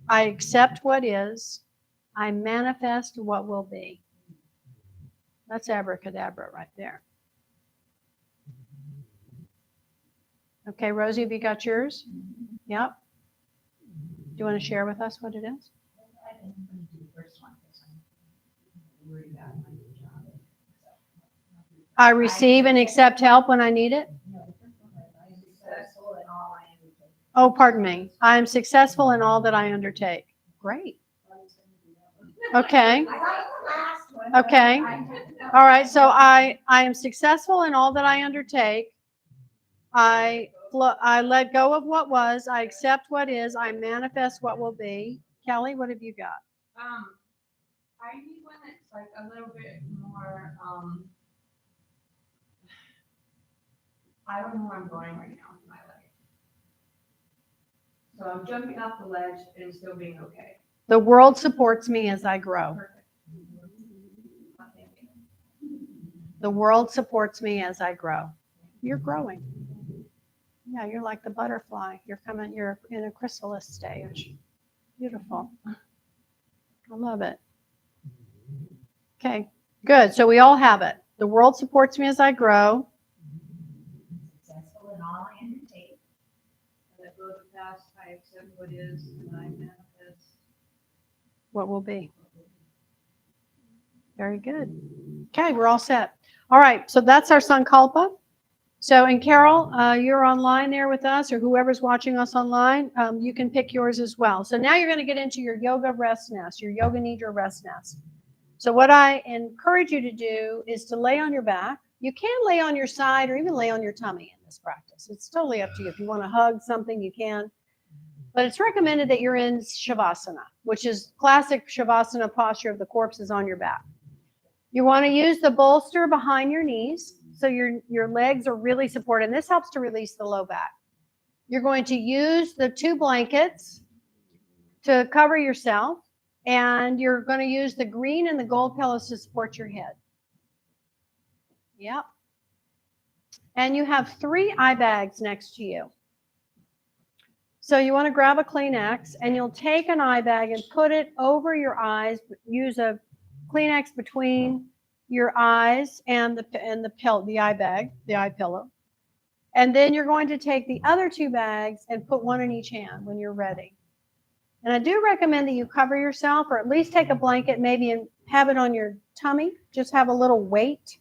I accept what is. I manifest what will be. That's abracadabra right there. Okay, Rosie, have you got yours? Yep. Do you want to share with us what it is? I think I'm going to do the first one because I'm worried about my new job. I receive and accept help when I need it. No, the first one was I am successful in all I undertake. Oh, pardon me. I am successful in all that I undertake. Great. Okay. I got the last one. Okay. All right. So I am successful in all that I undertake. I let go of what was. I accept what is. I manifest what will be. Kelly, what have you got? I need one that's like a little bit more, I don't know where I'm going right now in my life. So I'm jumping off the ledge and still being okay. The world supports me as I grow. Perfect. The world supports me as I grow. You're growing. Yeah, you're like the butterfly. You're in a chrysalis stage. Beautiful. I love it. Okay, good. So we all have it. The world supports me as I grow. Successful in all I undertake. And that goes past, I accept what is, and I manifest. What will be. Very good. Okay, we're all set. All right, so that's our Sankalpa. So, and Carol, you're online there with us, or whoever's watching us online, you can pick yours as well. So now you're going to get into your yoga rest nest, your Yoga Nidra rest nest. So what I encourage you to do is to lay on your back. You can lay on your side or even lay on your tummy in this practice. It's totally up to you. If you want to hug something, you can. But it's recommended that you're in Shavasana, which is classic Shavasana posture of the corpse is on your back. You want to use the bolster behind your knees so your legs are really supported. And this helps to release the low back. You're going to use the 2 blankets to cover yourself, and you're going to use the green and the gold pillows to support your head. Yep. And you have 3 eye bags next to you. So you want to grab a Kleenex, and you'll take an eye bag and put it over your eyes. Use a Kleenex between your eyes and the eye bag, the eye pillow. And then you're going to take the other 2 bags and put one in each hand when you're ready. And I do recommend that you cover yourself, or at least take a blanket maybe and have it on your tummy. Just have a little weight.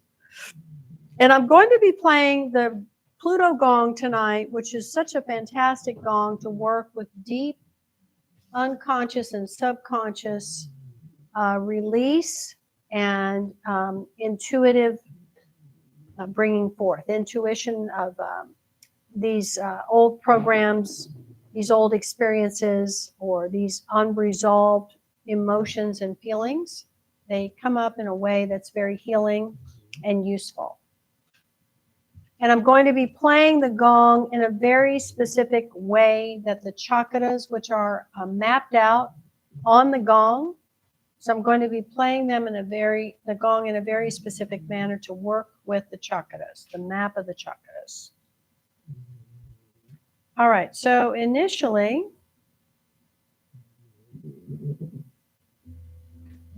And I'm going to be playing the Pluto Gong tonight, which is such a fantastic gong to work with deep unconscious and subconscious release and intuitive bringing forth, intuition of these old programs, these old experiences, or these unresolved emotions and feelings. They come up in a way that's very healing and useful. And I'm going to be playing the gong in a very specific way that the chakras, which are mapped out on the gong. So I'm going to be playing them the gong in a very specific manner to work with the chakras, the map of the chakras. All right, so initially,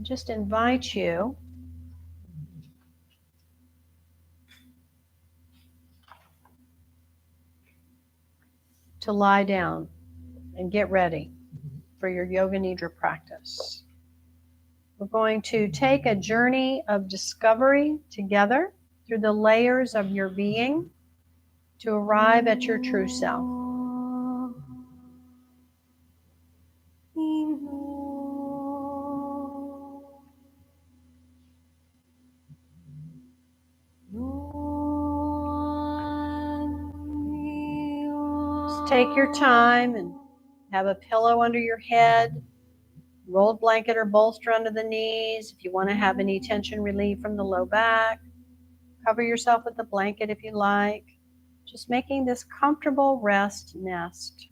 just invite you to lie down and get ready for your Yoga Nidra practice. We're going to take a journey of discovery together through the layers of your being to arrive at your true self. Just take your time and have a pillow under your head, rolled blanket or bolster under the knees. If you want to have any tension relief from the low back, cover yourself with the blanket if you like. Just making this comfortable rest nest.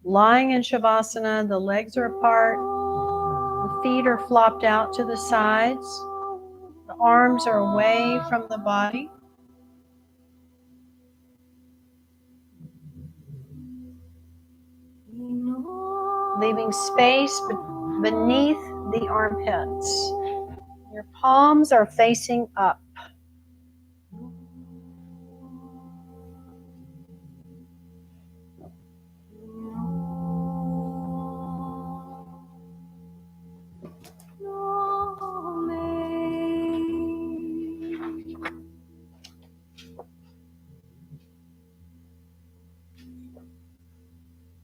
Lying in Shavasana, the legs are apart, the feet are flopped out to the sides, the arms are away from the body. Leaving space beneath the armpits. Your palms are facing up.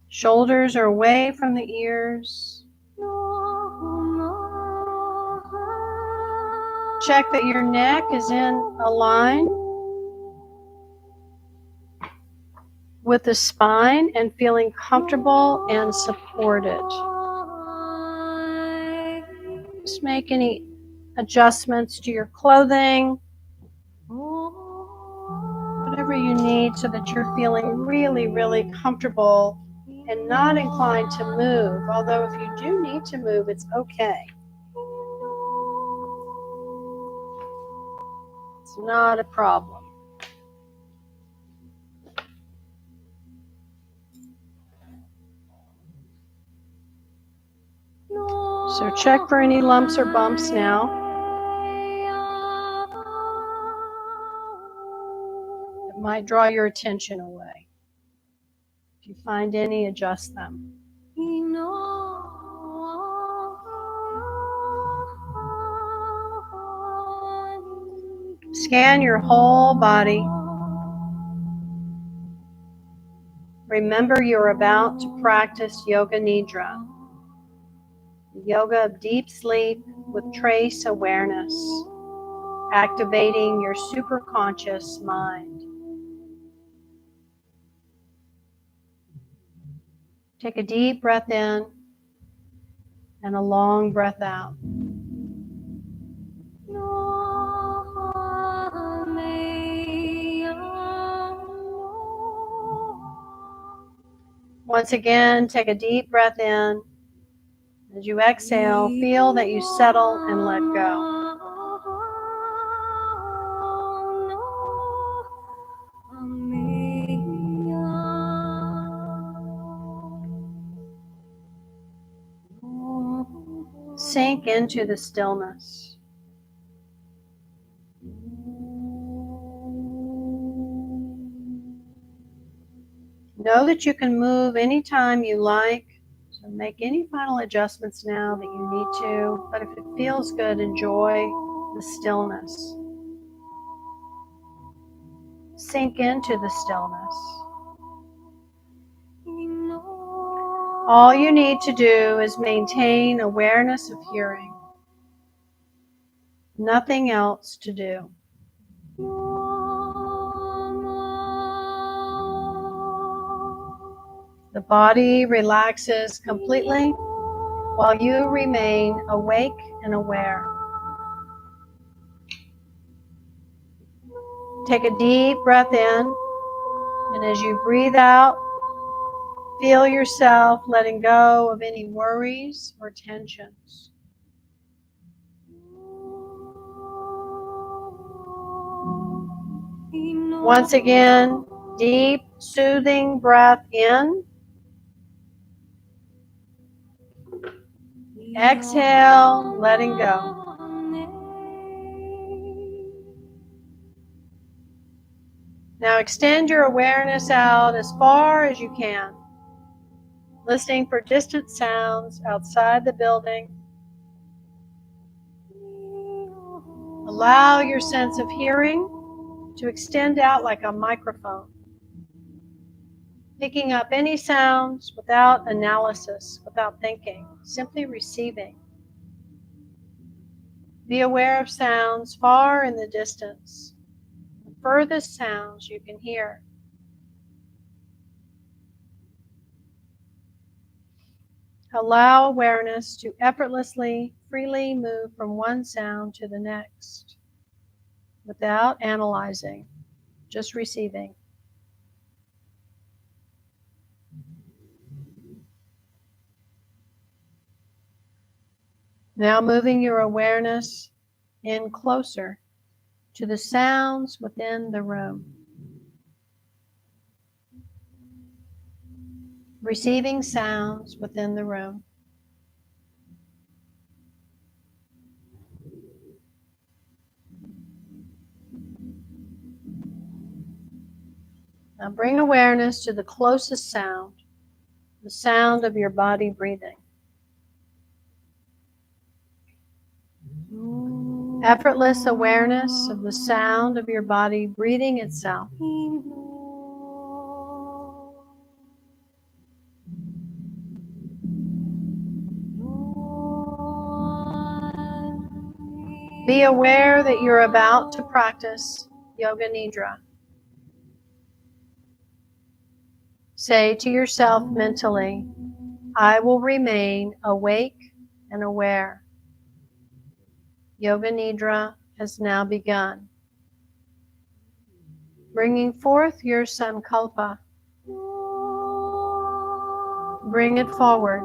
Shoulders are away from the ears. Check that your neck is in a line with the spine and feeling comfortable and supported. Just make any adjustments to your clothing, whatever you need, so that you're feeling really, really comfortable and not inclined to move. Although if you do need to move, it's okay. It's not a problem. So check for any lumps or bumps now. It might draw your attention away. If you find any, adjust them. Scan your whole body. Remember, you're about to practice Yoga Nidra, the yoga of deep sleep with trace awareness, activating your superconscious mind. Take a deep breath in and a long breath out. Once again, take a deep breath in. As you exhale, feel that you settle and let go. Sink into the stillness. Know that you can move anytime you like, so make any final adjustments now that you need to, but if it feels good, enjoy the stillness. Sink into the stillness. All you need to do is maintain awareness of hearing. Nothing else to do. The body relaxes completely while you remain awake and aware. Take a deep breath in, and as you breathe out, feel yourself letting go of any worries or tensions. Once again, deep, soothing breath in. Exhale, letting go. Now extend your awareness out as far as you can, listening for distant sounds outside the building. Allow your sense of hearing to extend out like a microphone, picking up any sounds without analysis, without thinking, simply receiving. Be aware of sounds far in the distance, the furthest sounds you can hear. Allow awareness to effortlessly, freely move from one sound to the next, without analyzing, just receiving. Now moving your awareness in closer to the sounds within the room. Receiving sounds within the room. Now bring awareness to the closest sound, the sound of your body breathing. Effortless awareness of the sound of your body breathing itself. Be aware that you're about to practice Yoga Nidra. Say to yourself mentally, I will remain awake and aware. Yoga Nidra has now begun. Bringing forth your sankalpa. Bring it forward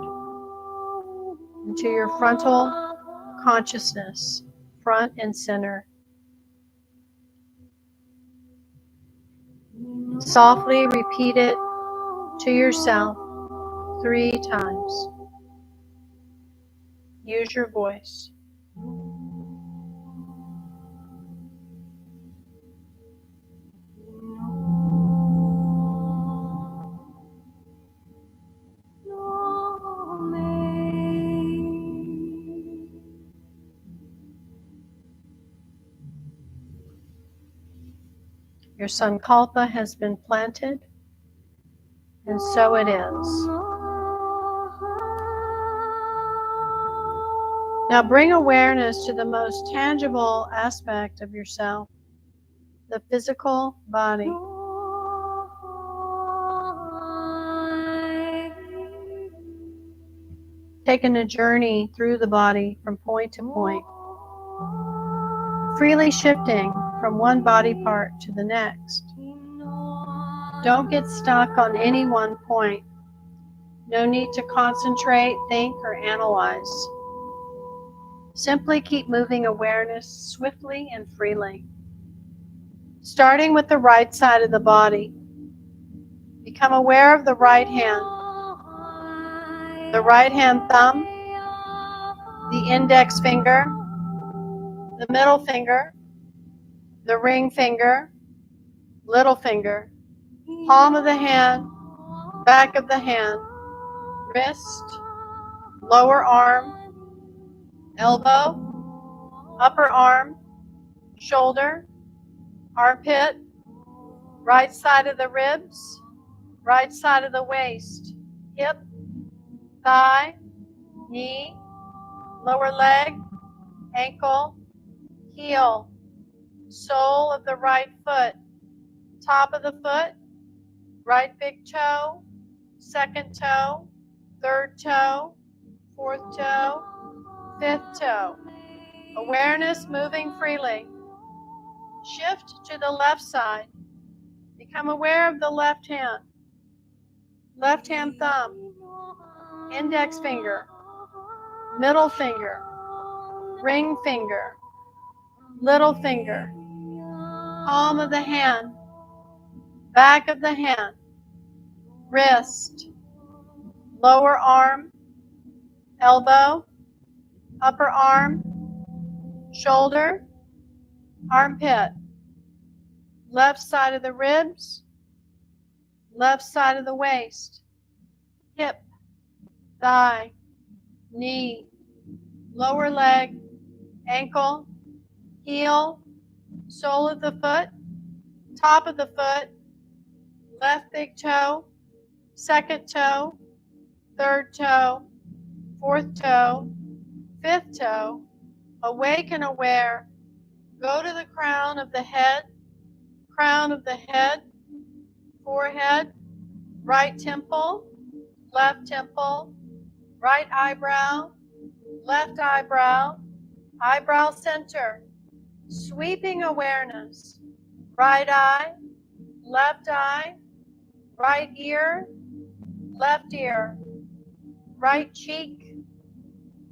into your frontal consciousness, front and center. Softly repeat it to yourself 3 times. Use your voice. Your sankalpa has been planted, and so it is. Now bring awareness to the most tangible aspect of yourself, the physical body. Taking a journey through the body from point to point, freely shifting from one body part to the next. Don't get stuck on any one point. No need to concentrate, think, or analyze. Simply keep moving awareness swiftly and freely. Starting with the right side of the body. Become aware of the right hand. The right hand thumb, the index finger, the middle finger, the ring finger, little finger, palm of the hand, back of the hand, wrist, lower arm, elbow, upper arm, shoulder, armpit, right side of the ribs, right side of the waist, hip, thigh, knee, lower leg, ankle, heel, sole of the right foot, top of the foot, right big toe, second toe, third toe, fourth toe, fifth toe. Awareness moving freely. Shift to the left side. Become aware of the left hand thumb, index finger, middle finger, ring finger, little finger, palm of the hand, back of the hand, wrist, lower arm, elbow, upper arm, shoulder, armpit, left side of the ribs, left side of the waist, hip, thigh, knee, lower leg, ankle, heel, sole of the foot, top of the foot, left big toe, second toe, third toe, fourth toe, fifth toe. Awake and aware. Go to the crown of the head, forehead, right temple, left temple, right eyebrow, left eyebrow, eyebrow center, sweeping awareness, right eye, right ear, left ear, right cheek,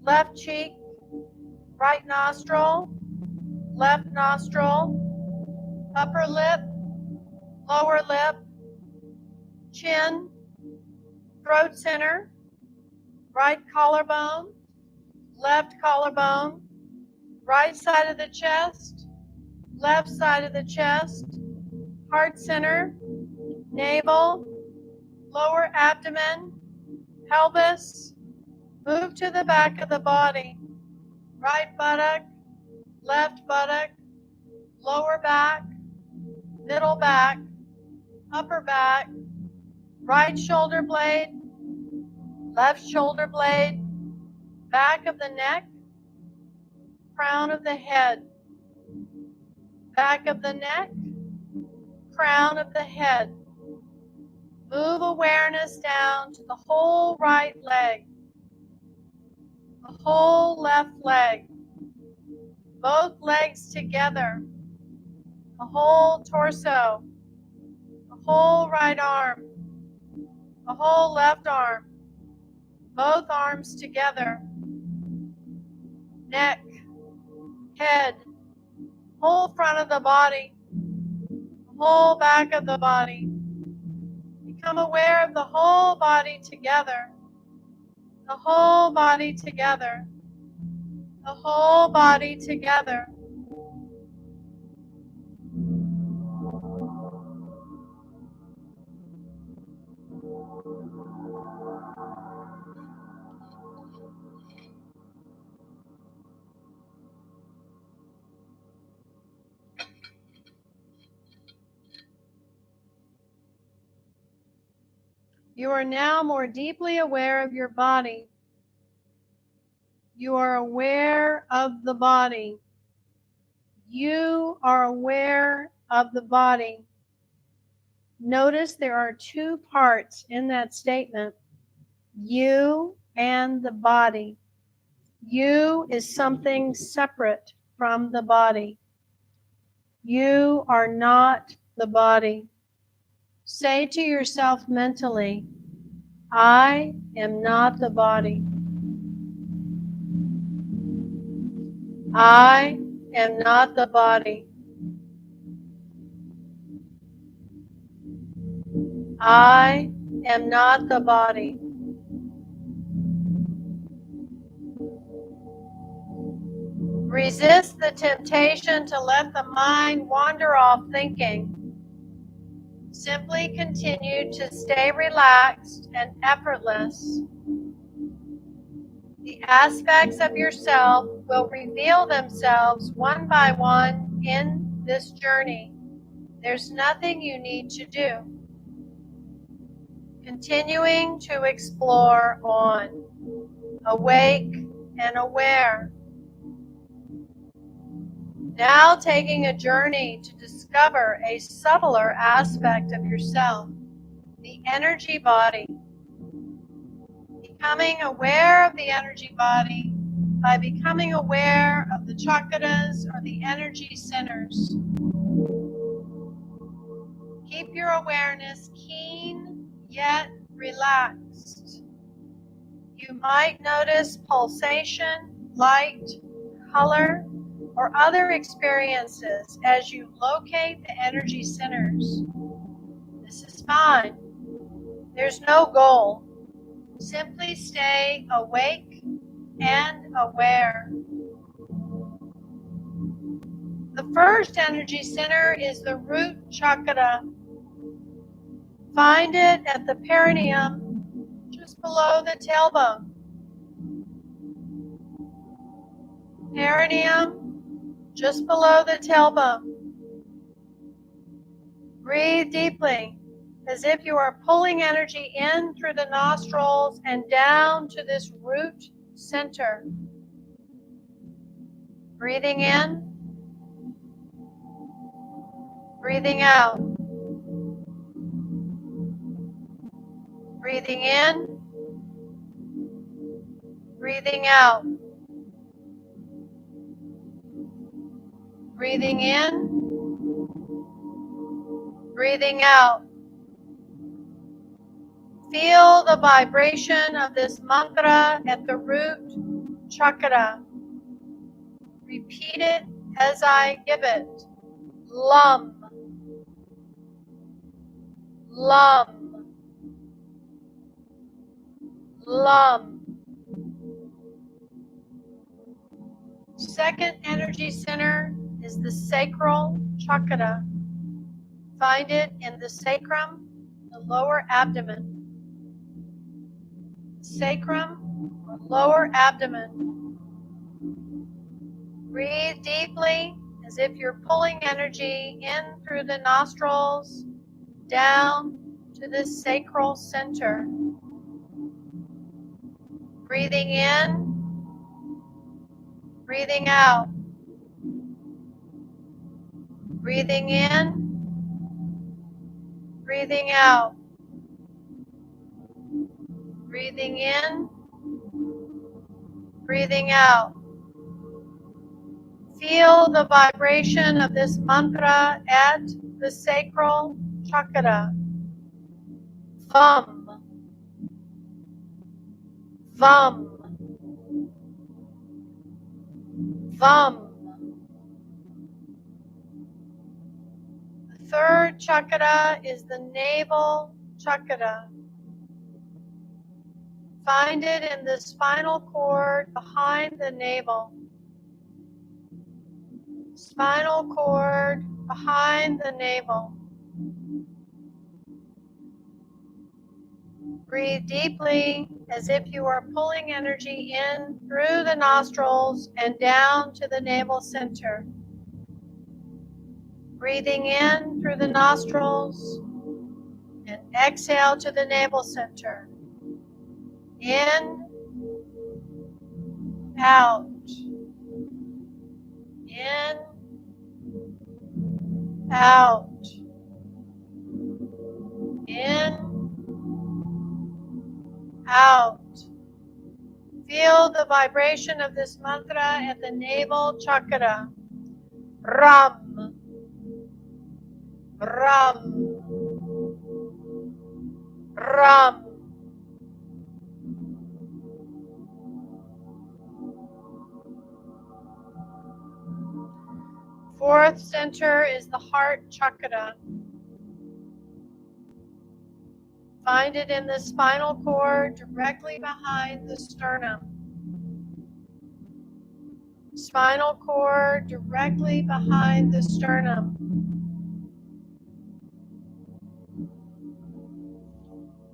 left cheek, right nostril, left nostril, upper lip, lower lip, chin, throat center, right collarbone, left collarbone, right side of the chest, left side of the chest, heart center, navel, lower abdomen, pelvis. Move to the back of the body, right buttock, left buttock, lower back, middle back, upper back, right shoulder blade, left shoulder blade, back of the neck, crown of the head, back of the neck, crown of the head, Move awareness down to the whole right leg, the whole left leg, both legs together, the whole torso, the whole right arm, the whole left arm, both arms together, neck, head, whole front of the body, the whole back of the body. Become aware of the whole body together, the whole body together, the whole body together. You are now more deeply aware of your body. You are aware of the body. You are aware of the body. Notice there are two parts in that statement, you and the body. You is something separate from the body. You are not the body. Say to yourself mentally, I am not the body. I am not the body. I am not the body. Resist the temptation to let the mind wander off thinking. Simply continue to stay relaxed and effortless. The aspects of yourself will reveal themselves one by one in this journey. There's nothing you need to do. Continuing to explore on, awake and aware. Now taking a journey to discover a subtler aspect of yourself, the energy body. Becoming aware of the energy body by becoming aware of the chakras or the energy centers. Keep your awareness keen yet relaxed. You might notice pulsation, light, color, or other experiences as you locate the energy centers. This is fine. There's no goal. Simply stay awake and aware. The first energy center is the root chakra. Find it at the perineum, just below the tailbone. Perineum, just below the tailbone. Breathe deeply, as if you are pulling energy in through the nostrils and down to this root center. Breathing in, breathing out. Breathing in, breathing out. Breathing in, breathing out. Feel the vibration of this mantra at the root chakra. Repeat it as I give it. Lum, lum, lum. Second energy center is the sacral chakra. Find it in the sacrum, the lower abdomen. Sacrum or lower abdomen. Breathe deeply as if you're pulling energy in through the nostrils down to the sacral center. Breathing in, breathing out. Breathing in, breathing out. Breathing in, breathing out. Feel the vibration of this mantra at the sacral chakra. Vam, vam, vam. The third chakra is the navel chakra. Find it in the spinal cord behind the navel. Spinal cord behind the navel. Breathe deeply as if you are pulling energy in through the nostrils and down to the navel center. Breathing in through the nostrils and exhale to the navel center. In, out. In, out. In, out. Feel the vibration of this mantra at the navel chakra. Ram, ram, ram. Fourth center is the heart chakra. Find it in the spinal cord directly behind the sternum. Spinal cord directly behind the sternum.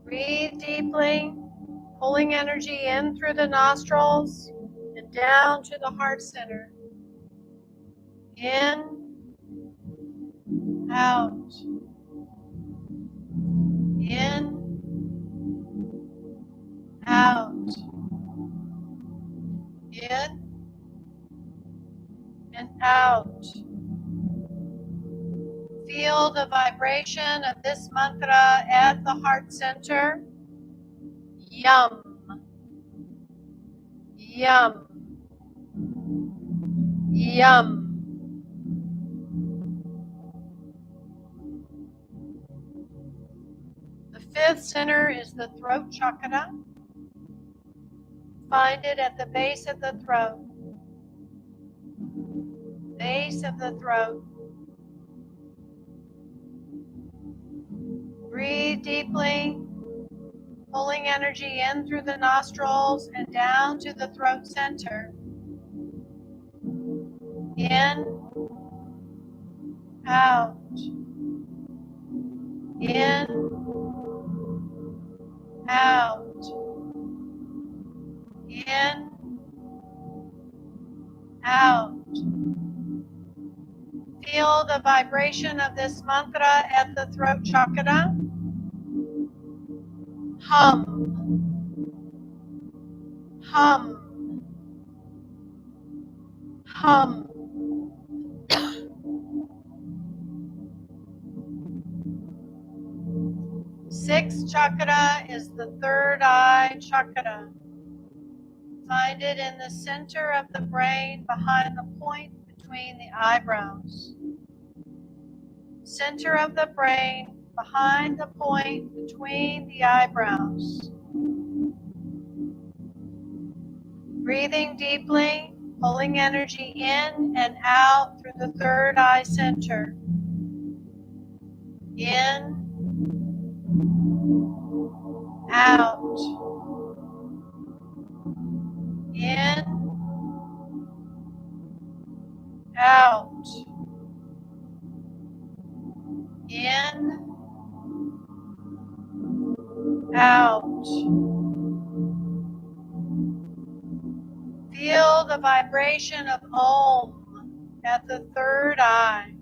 Breathe deeply, pulling energy in through the nostrils and down to the heart center. In, out. In, out. In and out. Feel the vibration of this mantra at the heart center. Yum. Yum. Yum. The fifth center is the throat chakra. Find it at the base of the throat. Base of the throat. Breathe deeply, pulling energy in through the nostrils and down to the throat center. In, out. In, out. In, out. Feel the vibration of this mantra at the throat chakra. Hum, hum, hum. Sixth chakra is the third eye chakra. Find it in the center of the brain behind the point between the eyebrows. Center of the brain behind the point between the eyebrows. Breathing deeply, pulling energy in and out through the third eye center. In, out. In, out. In, out. Feel the vibration of Om at the third eye.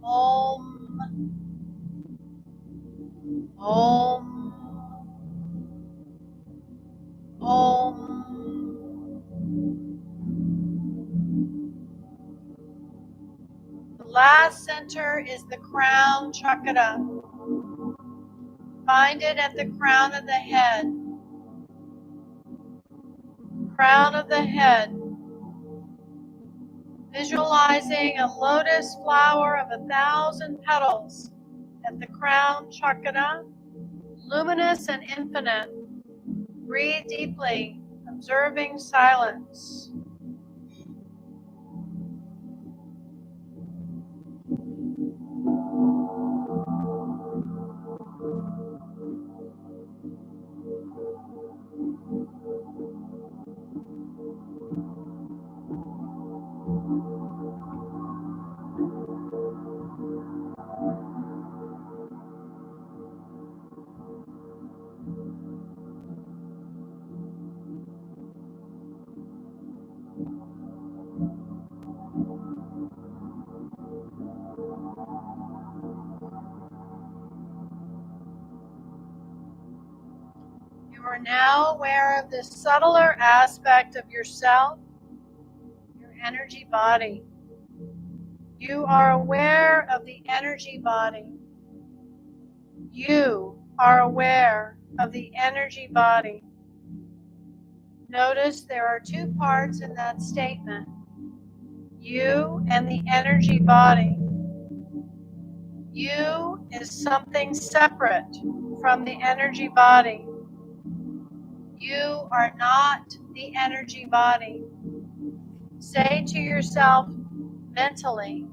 Om, Om, Om. The last center is the crown chakra. Find it at the crown of the head. Crown of the head. Visualizing a lotus flower of 1,000 petals at the crown chakra, luminous and infinite. Breathe deeply, observing silence. You are now aware of this subtler aspect of yourself, your energy body. You are aware of the energy body. You are aware of the energy body. Notice there are two parts in that statement. You and the energy body. You is something separate from the energy body. You are not the energy body. Say to yourself mentally,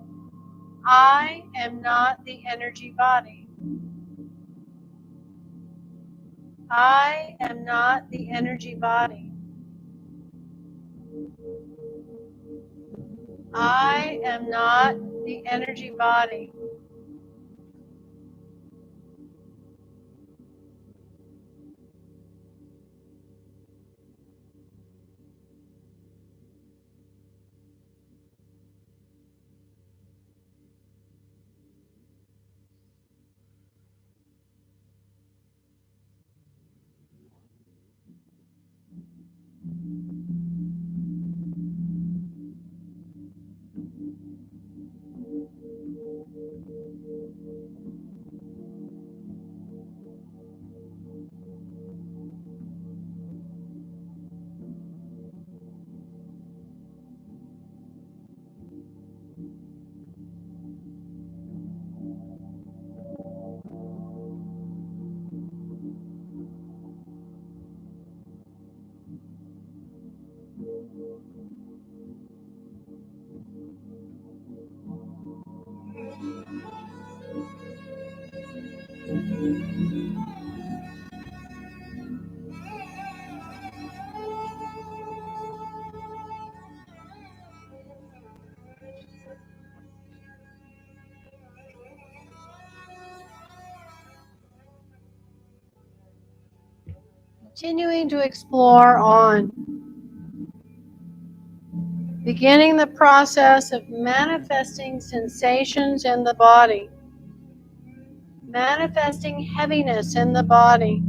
I am not the energy body. I am not the energy body. I am not the energy body. Continuing to explore on. Beginning the process of manifesting sensations in the body. Manifesting heaviness in the body.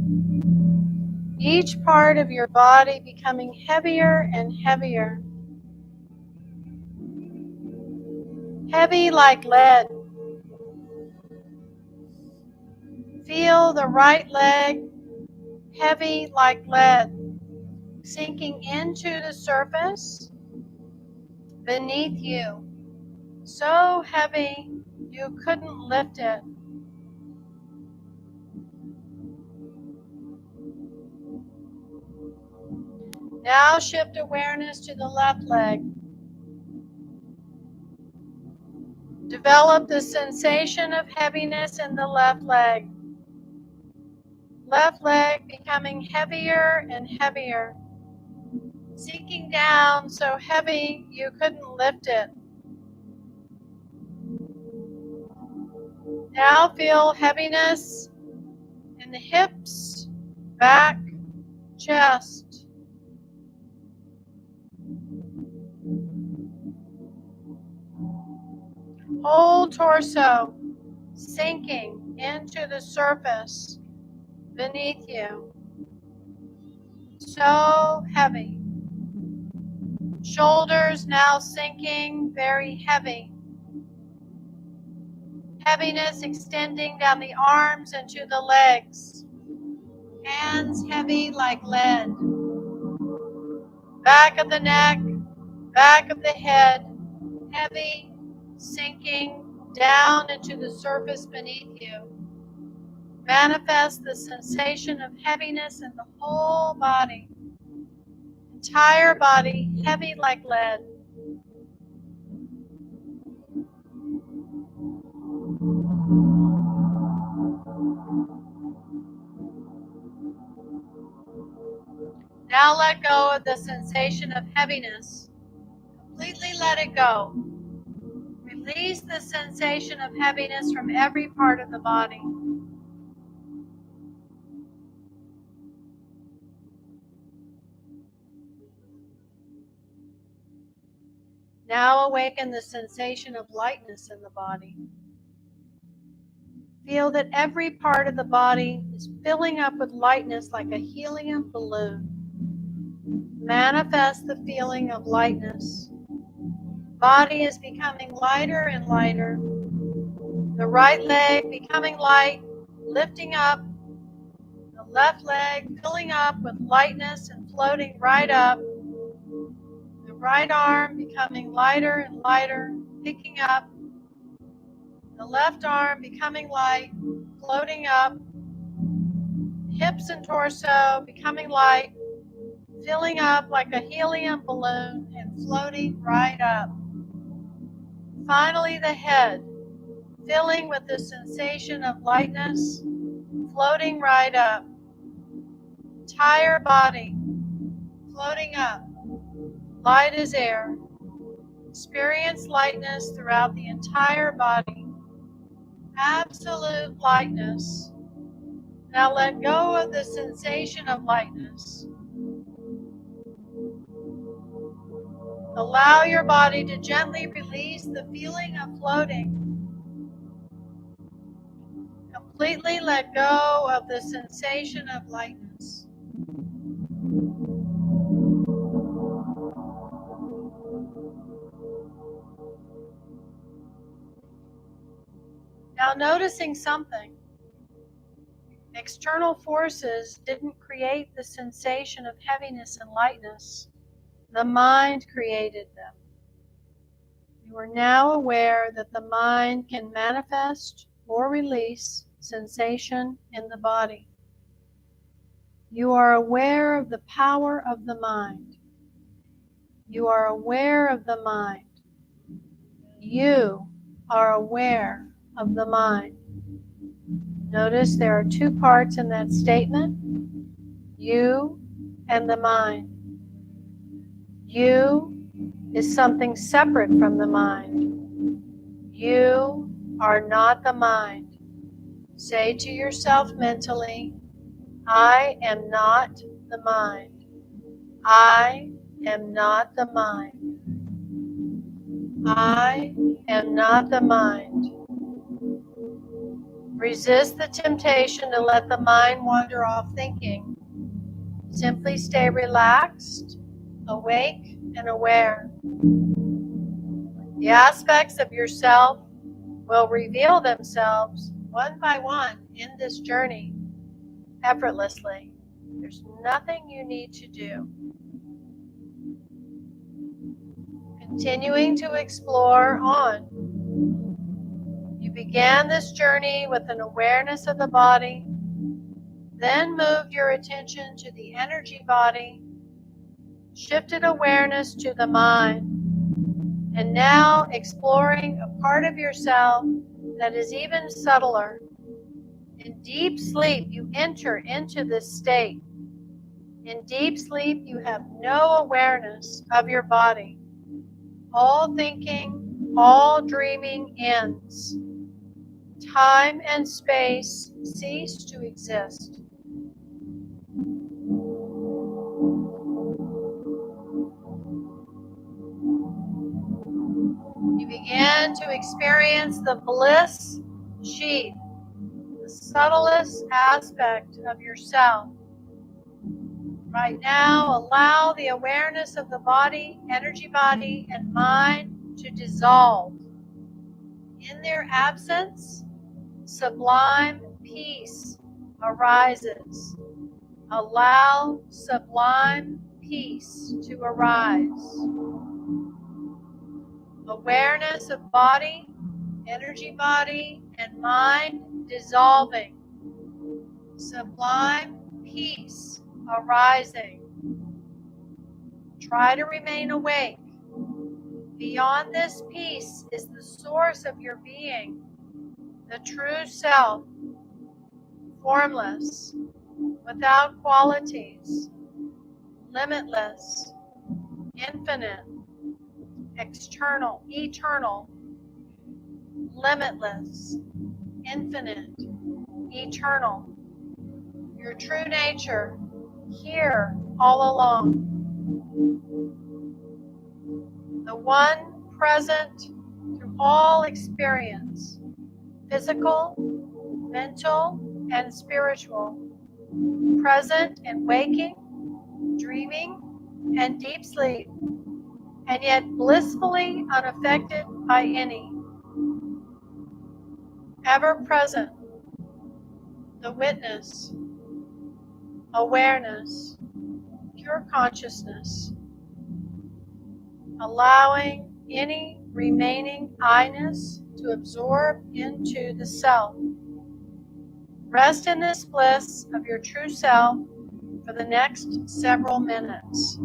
Each part of your body becoming heavier and heavier. Heavy like lead. Feel the right leg heavy like lead, sinking into the surface beneath you. So heavy you couldn't lift it. Now shift awareness to the left leg. Develop the sensation of heaviness in the left leg. Left leg becoming heavier and heavier. Sinking down so heavy you couldn't lift it. Now feel heaviness in the hips, back, chest. Whole torso sinking into the surface beneath you. So heavy. Shoulders now sinking, very heavy. Heaviness extending down the arms and to the legs. Hands heavy like lead. Back of the neck, back of the head, heavy, sinking down into the surface beneath you. Manifest the sensation of heaviness in the whole body. Entire body heavy like lead. Now let go of the sensation of heaviness. Completely let it go. Release the sensation of heaviness from every part of the body. Now awaken the sensation of lightness in the body. Feel that every part of the body is filling up with lightness like a helium balloon. Manifest the feeling of lightness. Body is becoming lighter and lighter. The right leg becoming light, lifting up. The left leg filling up with lightness and floating right up. The right arm becoming lighter and lighter, picking up. The left arm becoming light, floating up. Hips and torso becoming light, filling up like a helium balloon and floating right up. Finally, the head, filling with the sensation of lightness, floating right up. Entire body, floating up, light as air. Experience lightness throughout the entire body. Absolute lightness. Now let go of the sensation of lightness. Allow your body to gently release the feeling of floating. Completely let go of the sensation of lightness. Now noticing something. External forces didn't create the sensation of heaviness and lightness. The mind created them. You are now aware that the mind can manifest or release sensation in the body. You are aware of the power of the mind. You are aware of the mind. You are aware of the mind. Notice there are two parts in that statement. You and the mind. You is something separate from the mind. You are not the mind. Say to yourself mentally, I am not the mind. I am not the mind. I am not the mind. Resist the temptation to let the mind wander off thinking. Simply stay relaxed, awake, and aware. The aspects of yourself will reveal themselves one by one in this journey effortlessly. There's nothing you need to do. Continuing to explore on. You began this journey with an awareness of the body, then moved your attention to the energy body, shifted awareness to the mind, and now exploring a part of yourself that is even subtler. In deep sleep, you enter into this state. In deep sleep, you have no awareness of your body. All thinking, all dreaming ends. Time and space cease to exist. You begin to experience the bliss sheath, the subtlest aspect of yourself. Right now, allow the awareness of the body, energy body, and mind to dissolve In their absence, sublime peace arises. Allow sublime peace to arise. Awareness of body, energy body, and mind dissolving. Sublime peace arising. Try to remain awake. Beyond this peace is the source of your being, the true self, formless, without qualities, limitless, infinite, external, eternal, limitless, infinite, eternal. Your true nature, here all along. The one present through all experience, physical, mental, and spiritual. Present in waking, dreaming, and deep sleep, and yet blissfully unaffected by any. Ever present, the witness, awareness, pure consciousness, allowing any remaining I-ness to absorb into the self. Rest in this bliss of your true self for the next several minutes.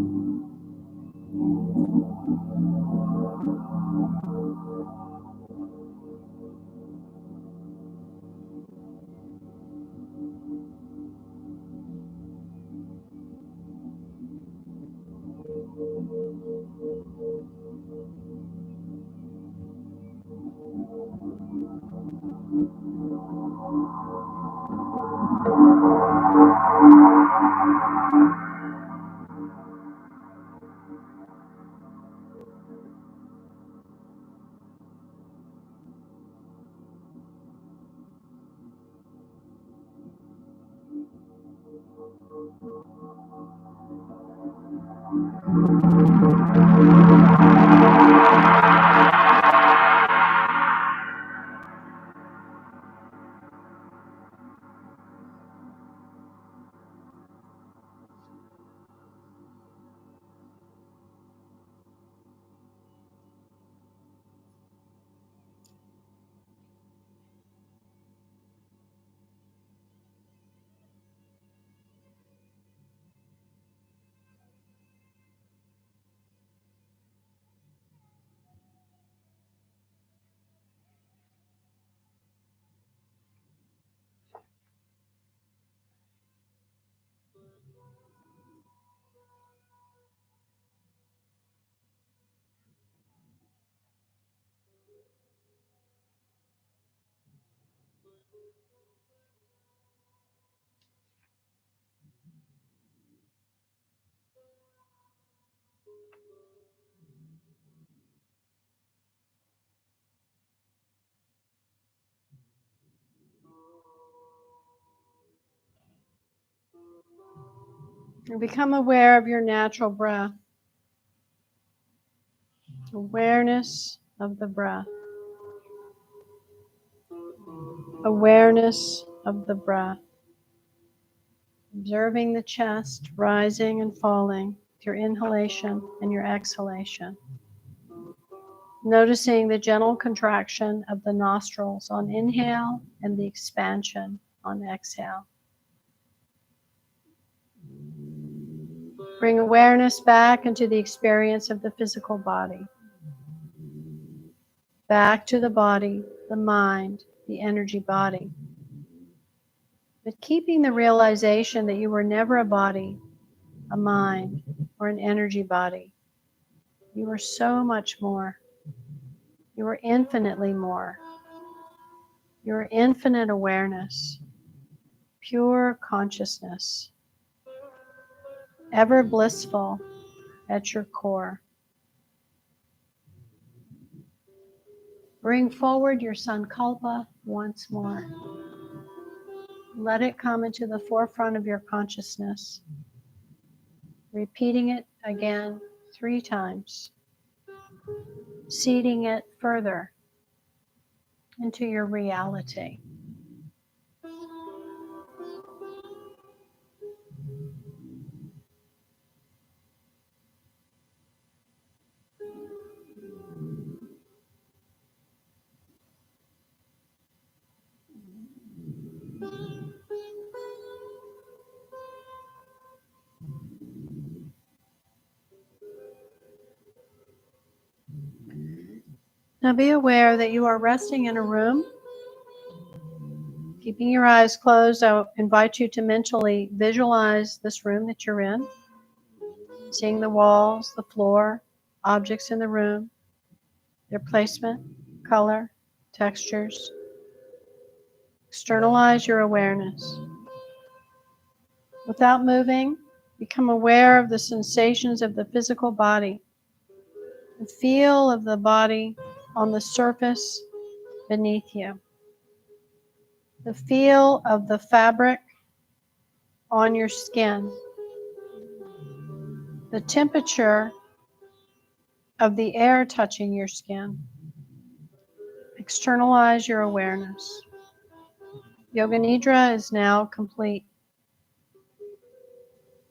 And become aware of your natural breath. Awareness of the breath. Awareness of the breath. Observing the chest rising and falling with your inhalation and your exhalation. Noticing the gentle contraction of the nostrils on inhale and the expansion on exhale. Bring awareness back into the experience of the physical body. Back to the body, the mind, the energy body. But keeping the realization that you were never a body, a mind, or an energy body. You were so much more. You were infinitely more. You were infinite awareness, pure consciousness, ever blissful at your core. Bring forward your sankalpa once more. Let it come into the forefront of your consciousness, repeating it again 3 times, seeding it further. into your reality. Now be aware that you are resting in a room. Keeping your eyes closed, I invite you to mentally visualize this room that you're in, seeing the walls, the floor, objects in the room, their placement, color, textures. Externalize your awareness. Without moving, become aware of the sensations of the physical body, the feel of the body on the surface beneath you, the feel of the fabric on your skin, the temperature of the air touching your skin. Externalize your awareness. Yoga Nidra is now complete.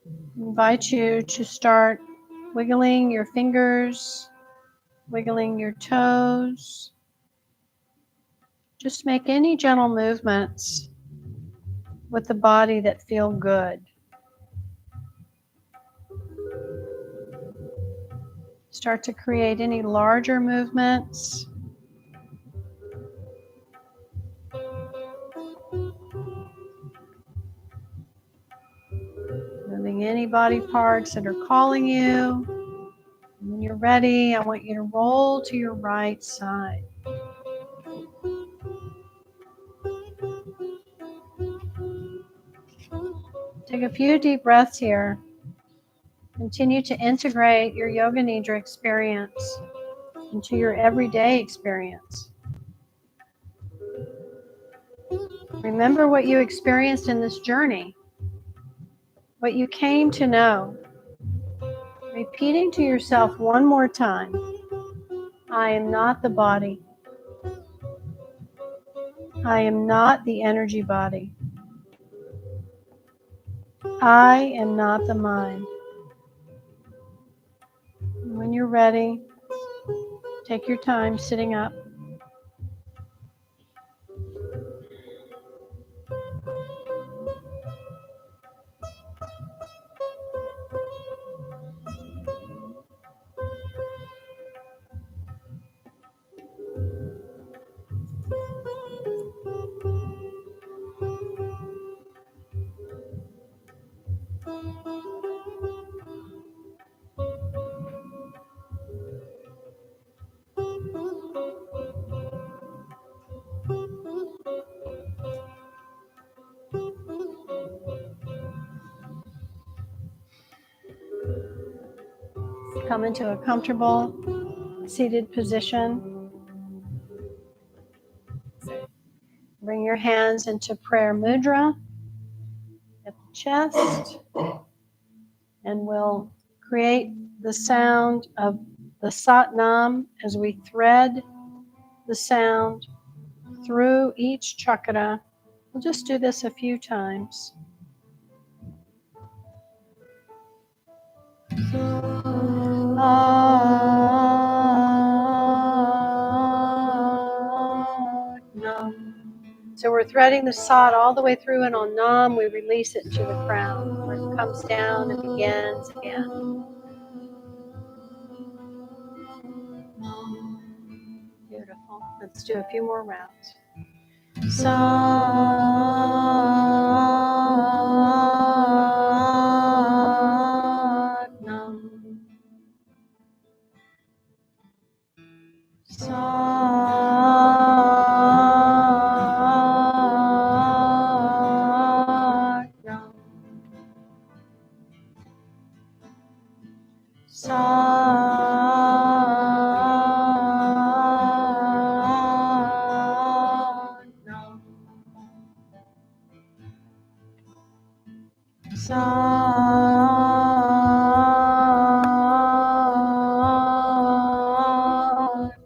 I invite you to start wiggling your fingers, wiggling your toes. Just make any gentle movements with the body that feel good. Start to create any larger movements. Moving any body parts that are calling you. And when you're ready, I want you to roll to your right side. Take a few deep breaths here. Continue to integrate your Yoga Nidra experience into your everyday experience. Remember what you experienced in this journey, what you came to know. Repeating to yourself one more time, I am not the body. I am not the energy body. I am not the mind. When you're ready, take your time sitting up. Come into a comfortable seated position. Bring your hands into prayer mudra at the chest, and we'll create the sound of the Sat Nam as we thread the sound through each chakra. We'll just do this a few times. So we're threading the Sat all the way through, and on Nam we release it to the crown, where it comes down and begins again. Beautiful. Let's do a few more rounds. Sat Nam. Sat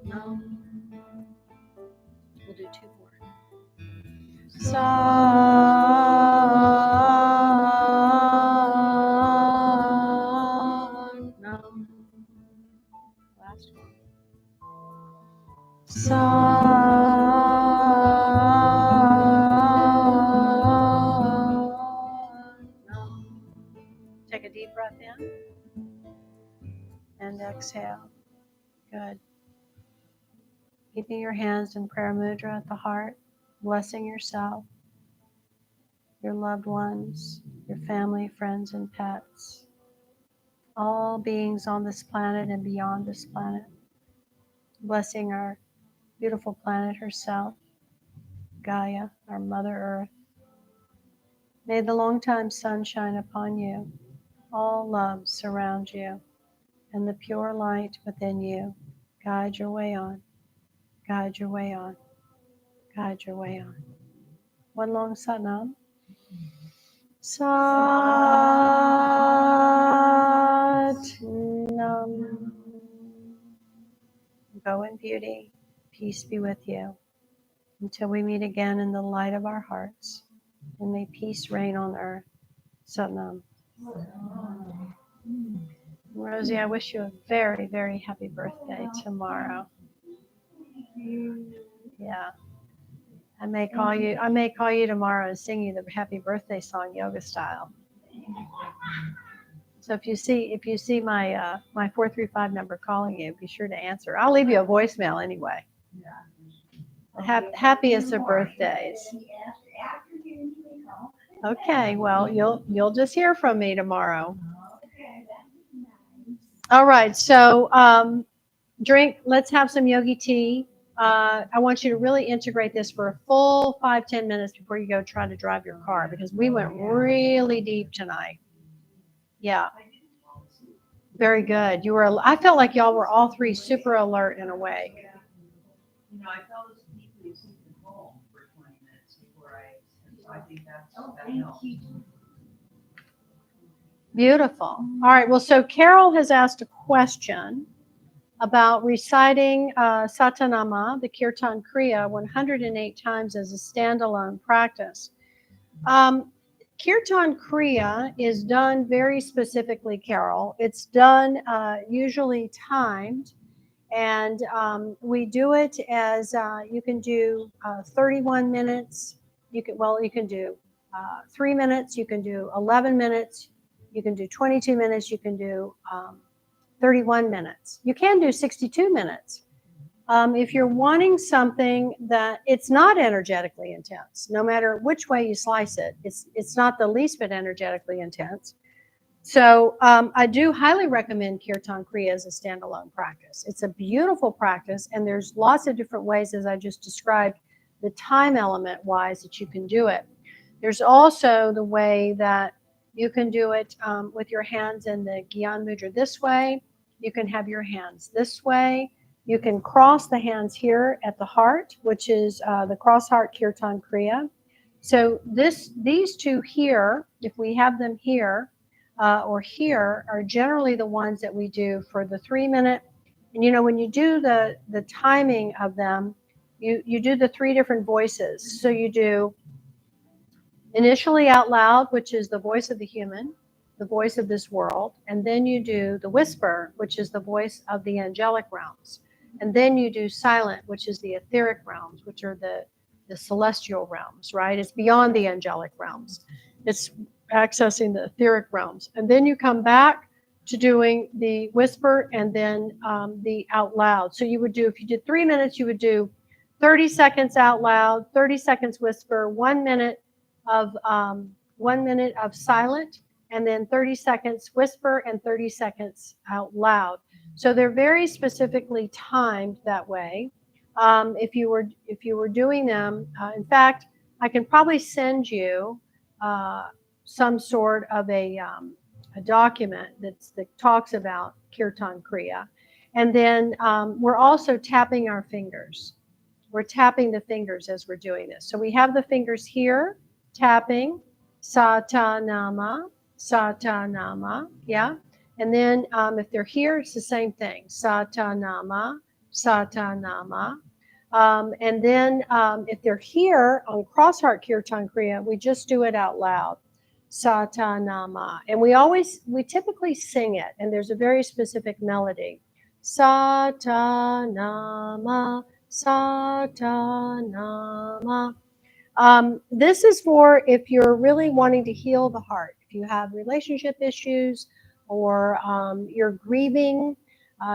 Nam. We'll do 2 breath in and exhale. Good. Keeping your hands in prayer mudra at the heart, blessing yourself, your loved ones, your family, friends, and pets, all beings on this planet and beyond this planet, blessing our beautiful planet herself, Gaia, our Mother Earth. May the long-time sun shine upon you, all love surround you, and the pure light within you guide your way on, guide your way on, guide your way on. One long Satnam. Satnam. Go in beauty. Peace be with you. Until we meet again in the light of our hearts. And may peace reign on earth. Satnam. Rosie, I wish you a very, very happy birthday tomorrow. Yeah. I may call you tomorrow and sing you the happy birthday song yoga style. So if you see my my 435 number calling you, be sure to answer. I'll leave you a voicemail anyway. Happiest of birthdays. Okay, well you'll just hear from me tomorrow. All right, so let's have some yogi tea. I want you to really integrate this for a full 5-10 minutes before you go try to drive your car, because we went really deep tonight. Yeah. Very good. I felt like y'all were all three super alert and awake. You know, I fell deeply asleep at home for 20 minutes before I think that helped. Beautiful. All right. Well, so Carol has asked a question about reciting Satanama, the Kirtan Kriya, 108 times as a standalone practice. Kirtan Kriya is done very specifically, Carol. It's done usually timed, and we do it as you can do 31 minutes. You can do 3 minutes. You can do 11 minutes. You can do 22 minutes. You can do 31 minutes. You can do 62 minutes. If you're wanting something that it's not energetically intense, no matter which way you slice it, it's not the least bit energetically intense. So I do highly recommend Kirtan Kriya as a standalone practice. It's a beautiful practice, and there's lots of different ways, as I just described, the time element wise, that you can do it. There's also the way that you can do it with your hands in the Gyan Mudra this way. You can have your hands this way. You can cross the hands here at the heart, which is the cross heart Kirtan Kriya. So these two here, if we have them here or here, are generally the ones that we do for the 3 minute. And you know, when you do the timing of them, you do the 3 different voices. So you do initially out loud, which is the voice of the human, the voice of this world, and then you do the whisper, which is the voice of the angelic realms. And then you do silent, which is the etheric realms, which are the celestial realms, right? It's beyond the angelic realms. It's accessing the etheric realms. And then you come back to doing the whisper and then the out loud. So you would do, if you did 3 minutes, you would do 30 seconds out loud, 30 seconds whisper, 1 minute of 1 minute of silent, and then 30 seconds whisper and 30 seconds out loud. So they're very specifically timed that way. If you were doing them, in fact, I can probably send you some sort of a document that talks about Kirtan Kriya. And then we're also tapping our fingers. We're tapping the fingers as we're doing this. So we have the fingers here, tapping, Satanama, Satanama, yeah? And then if they're here, it's the same thing, Satanama, Satanama. And then if they're here on cross-heart Kirtan Kriya, we just do it out loud, Satanama. And we typically sing it, and there's a very specific melody. Satanama, Satanama. This is for if you're really wanting to heal the heart. If you have relationship issues, or you're grieving,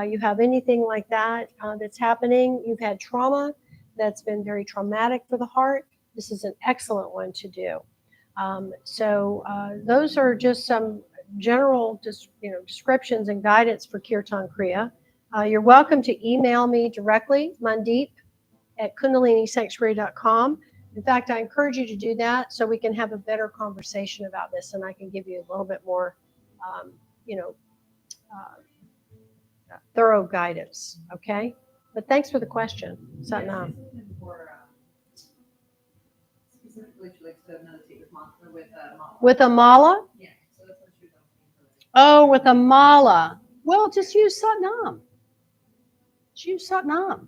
you have anything like that that's happening, you've had trauma that's been very traumatic for the heart, this is an excellent one to do. So those are just some general descriptions and guidance for Kirtan Kriya. You're welcome to email me directly, Mandeep at kundalinisanctuary.com. In fact, I encourage you to do that so we can have a better conversation about this, and I can give you a little bit more, thorough guidance. Okay, but thanks for the question, Satnam. Specifically, she likes to meditate with mantra with mala. With a mala? Yeah, so that's what she was asking for. Oh, with a mala. Well, just use Satnam. Just use Satnam.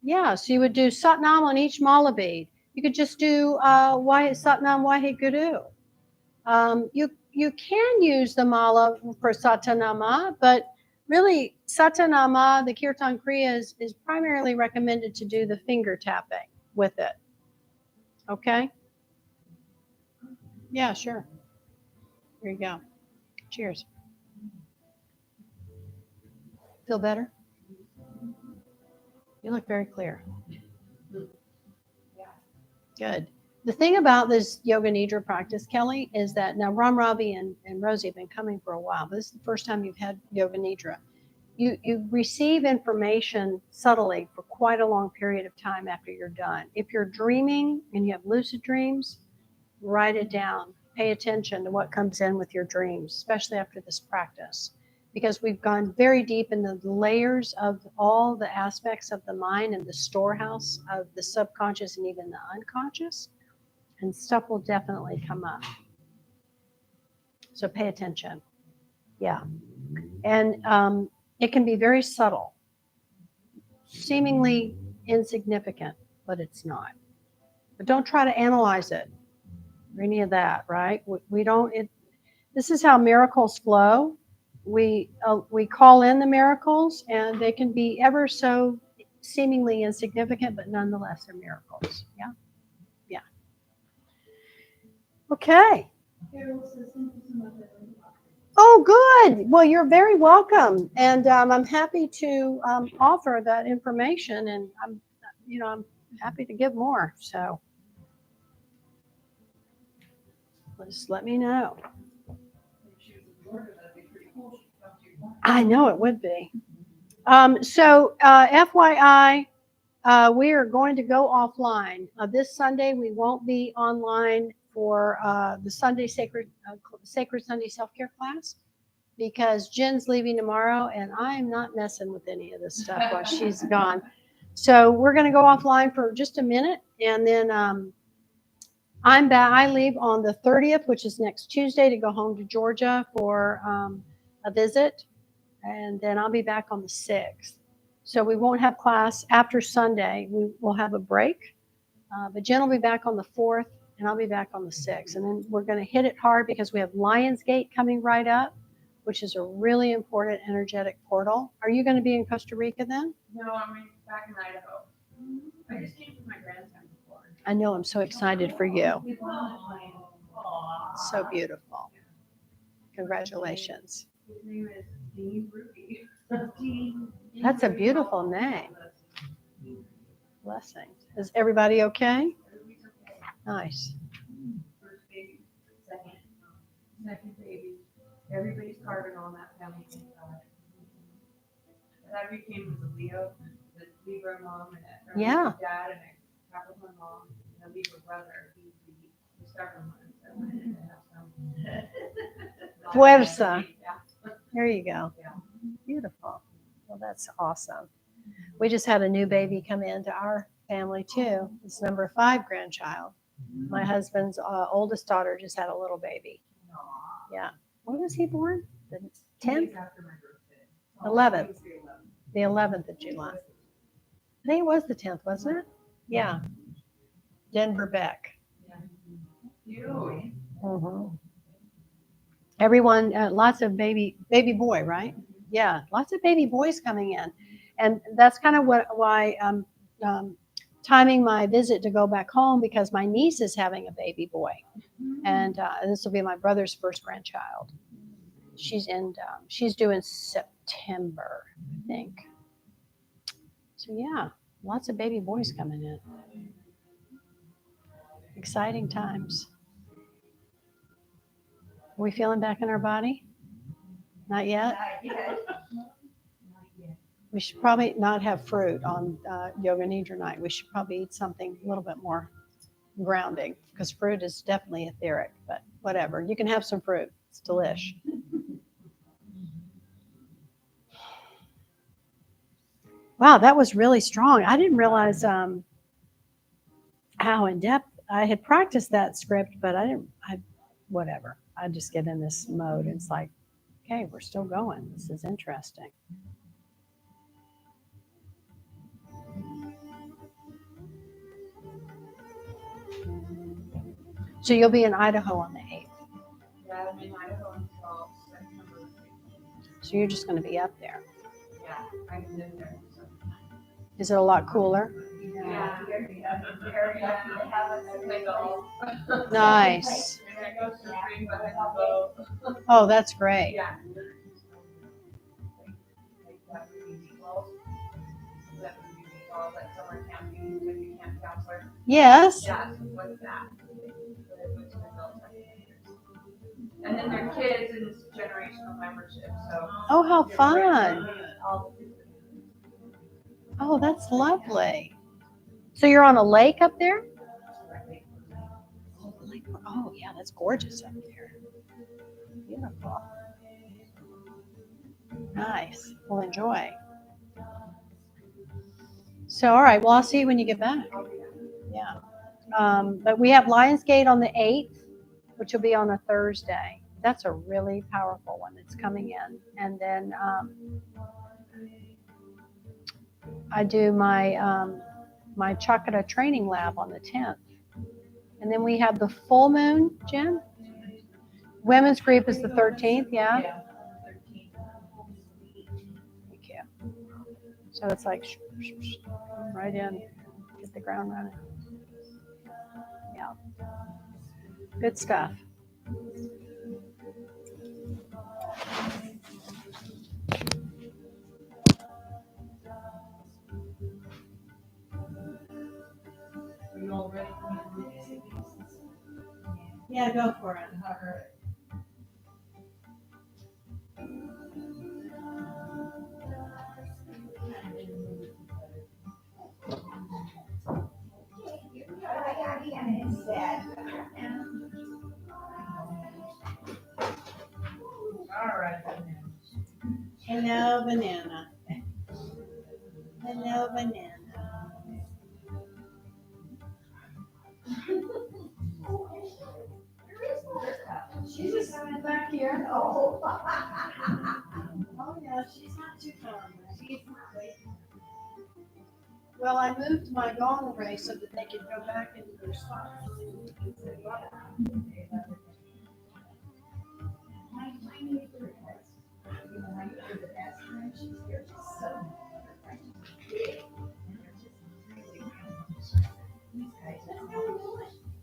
Yeah, so you would do Satnam on each mala bead. You could just do Satnam Waheguru. You can use the mala for Satanama, but really Satanama, the Kirtan Kriya, is primarily recommended to do the finger tapping with it. Okay? Yeah, sure. Here you go. Cheers. Feel better? You look very clear. Good. The thing about this Yoga Nidra practice, Kelly, is that now Ram Ravi and Rosie have been coming for a while, but this is the first time you've had Yoga Nidra. You receive information subtly for quite a long period of time after you're done. If you're dreaming and you have lucid dreams, write it down. Pay attention to what comes in with your dreams, especially after this practice, because we've gone very deep in the layers of all the aspects of the mind and the storehouse of the subconscious and even the unconscious, and stuff will definitely come up. So pay attention. Yeah. And it can be very subtle, seemingly insignificant, but it's not. But don't try to analyze it or any of that, right? We don't. This is how miracles flow. We call in the miracles, and they can be ever so seemingly insignificant, but nonetheless, they're miracles. Yeah, yeah. Okay. Oh, good. Well, you're very welcome, and I'm happy to offer that information, and I'm happy to give more. So just let me know. I know it would be. So FYI, we are going to go offline. This Sunday, we won't be online for the Sunday Sacred Sunday Self-Care class because Jen's leaving tomorrow, and I'm not messing with any of this stuff while she's gone. So we're going to go offline for just a minute, and then I'm back. I leave on the 30th, which is next Tuesday, to go home to Georgia for a visit, and then I'll be back on the 6th. So we won't have class after Sunday. We will have a break, but Jen will be back on the 4th, and I'll be back on the 6th. And then we're going to hit it hard because we have Lionsgate coming right up, which is a really important energetic portal. Are you going to be in Costa Rica then? No, I'm back in Idaho. I just came to my grandson before. I know. I'm so excited for you. So beautiful. Congratulations. His name is Dean Ruby. That's a beautiful name. Blessings. Is everybody okay? Nice. First baby, second baby. Everybody's carving on that family. That became the Leo, the Libra mom, and Yeah. dad, and a Capricorn mom, and a Libra brother. He's the stubborn one. So I wanted to have some. Fuerza. Yeah. There you go. Yeah. Beautiful. Well, that's awesome. We just had a new baby come into our family too. It's number 5 grandchild. My husband's oldest daughter just had a little baby. Yeah. When was he born? The 10th? 11th. The 11th of July. I think it was the 10th, wasn't it? Yeah. Denver Beck. Mm-hmm. Everyone, lots of baby boy, right? Yeah, lots of baby boys coming in, and that's kind of why I'm timing my visit to go back home, because my niece is having a baby boy, and this will be my brother's first grandchild. she's due in September, I think. So yeah, lots of baby boys coming in. Exciting times. Are we feeling back in our body? Not yet? We should probably not have fruit on Yoga Nidra night. We should probably eat something a little bit more grounding because fruit is definitely etheric, but whatever. You can have some fruit. It's delish. Wow, that was really strong. I didn't realize how in depth I had practiced that script, but whatever. I just get in this mode. And it's like, okay, we're still going. This is interesting. So you'll be in Idaho on the 8th. Yeah, I'm in Idaho until September 15th. So you're just going to be up there. Yeah, I can live there. So. Is it a lot cooler? Yeah, they have a Nice. And I go surfing behind the boat. Oh, that's great. Yeah. Like summer camping, like a camp counselor. Yes. Yeah, like that. And then their kids and it's generational membership. So. Oh, how fun. Oh, that's lovely. So you're on a lake up there? Oh, lake. Oh, yeah, that's gorgeous up there. Beautiful. Nice. Well, enjoy. So, all right. Well, I'll see you when you get back. Yeah. But we have Lionsgate on the 8th, which will be on a Thursday. That's a really powerful one that's coming in. And then I do my my Chakra training lab on the 10th. And then we have the full moon, Jen. Women's group is the 13th, yeah? Thank you. So it's like right in, get the ground running. Yeah. Good stuff. Are you all ready for me? Yeah, go for it. All right. All right. Hello, banana. Hello, banana. She's just coming back here. Oh. Oh yeah, she's not too far. Well, I moved my Gong array so that they could go back into their spots.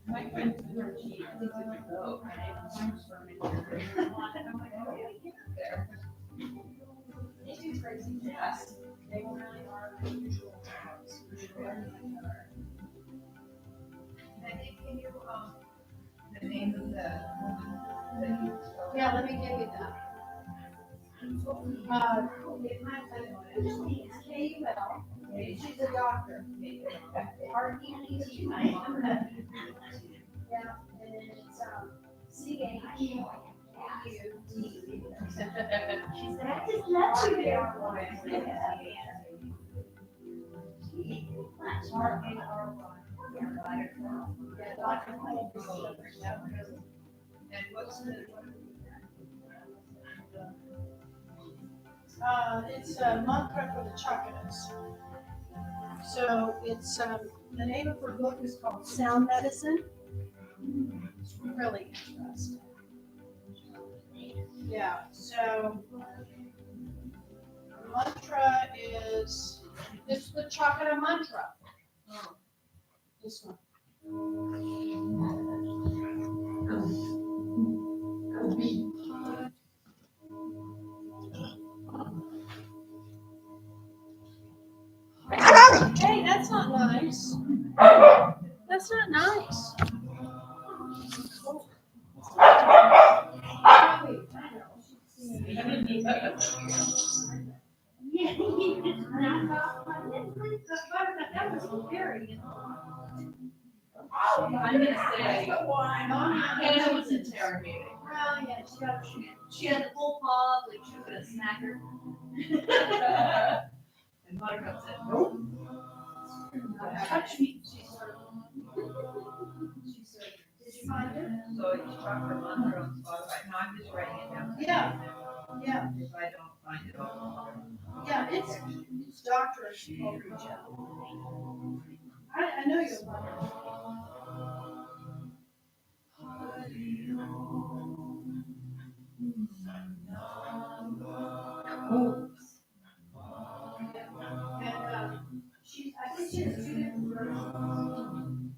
My friends were cheap. I think they would go. And I find furniture. I'm like, how do I get there? They do crazy. Yes. They really are unusual. I think can you the name of the Yeah, let me give you that. K-Well. She's a doctor. R-E-E-T. Yeah, and then it's C-H-U-T. She said, I just love you there. and what's the It's a mantra for the chakras. So it's the name of her book is called Sound Medicine. It's really interesting. Yeah. So the mantra is the chakra mantra. Oh, this one. That's not nice. That was very. I'm gonna say, Hannah was interrogating. Well, yeah, she had the full paw, like she was gonna smack her. And Buttercup said, nope. Touch me. She sort of. Did you find it? So you talk for Mantra on Spotify. No, I'm just writing it down. Yeah. Yeah. If I don't find it, I'll. Yeah, it's doctor's outreach. I know you'll find it. And I think she has two different versions.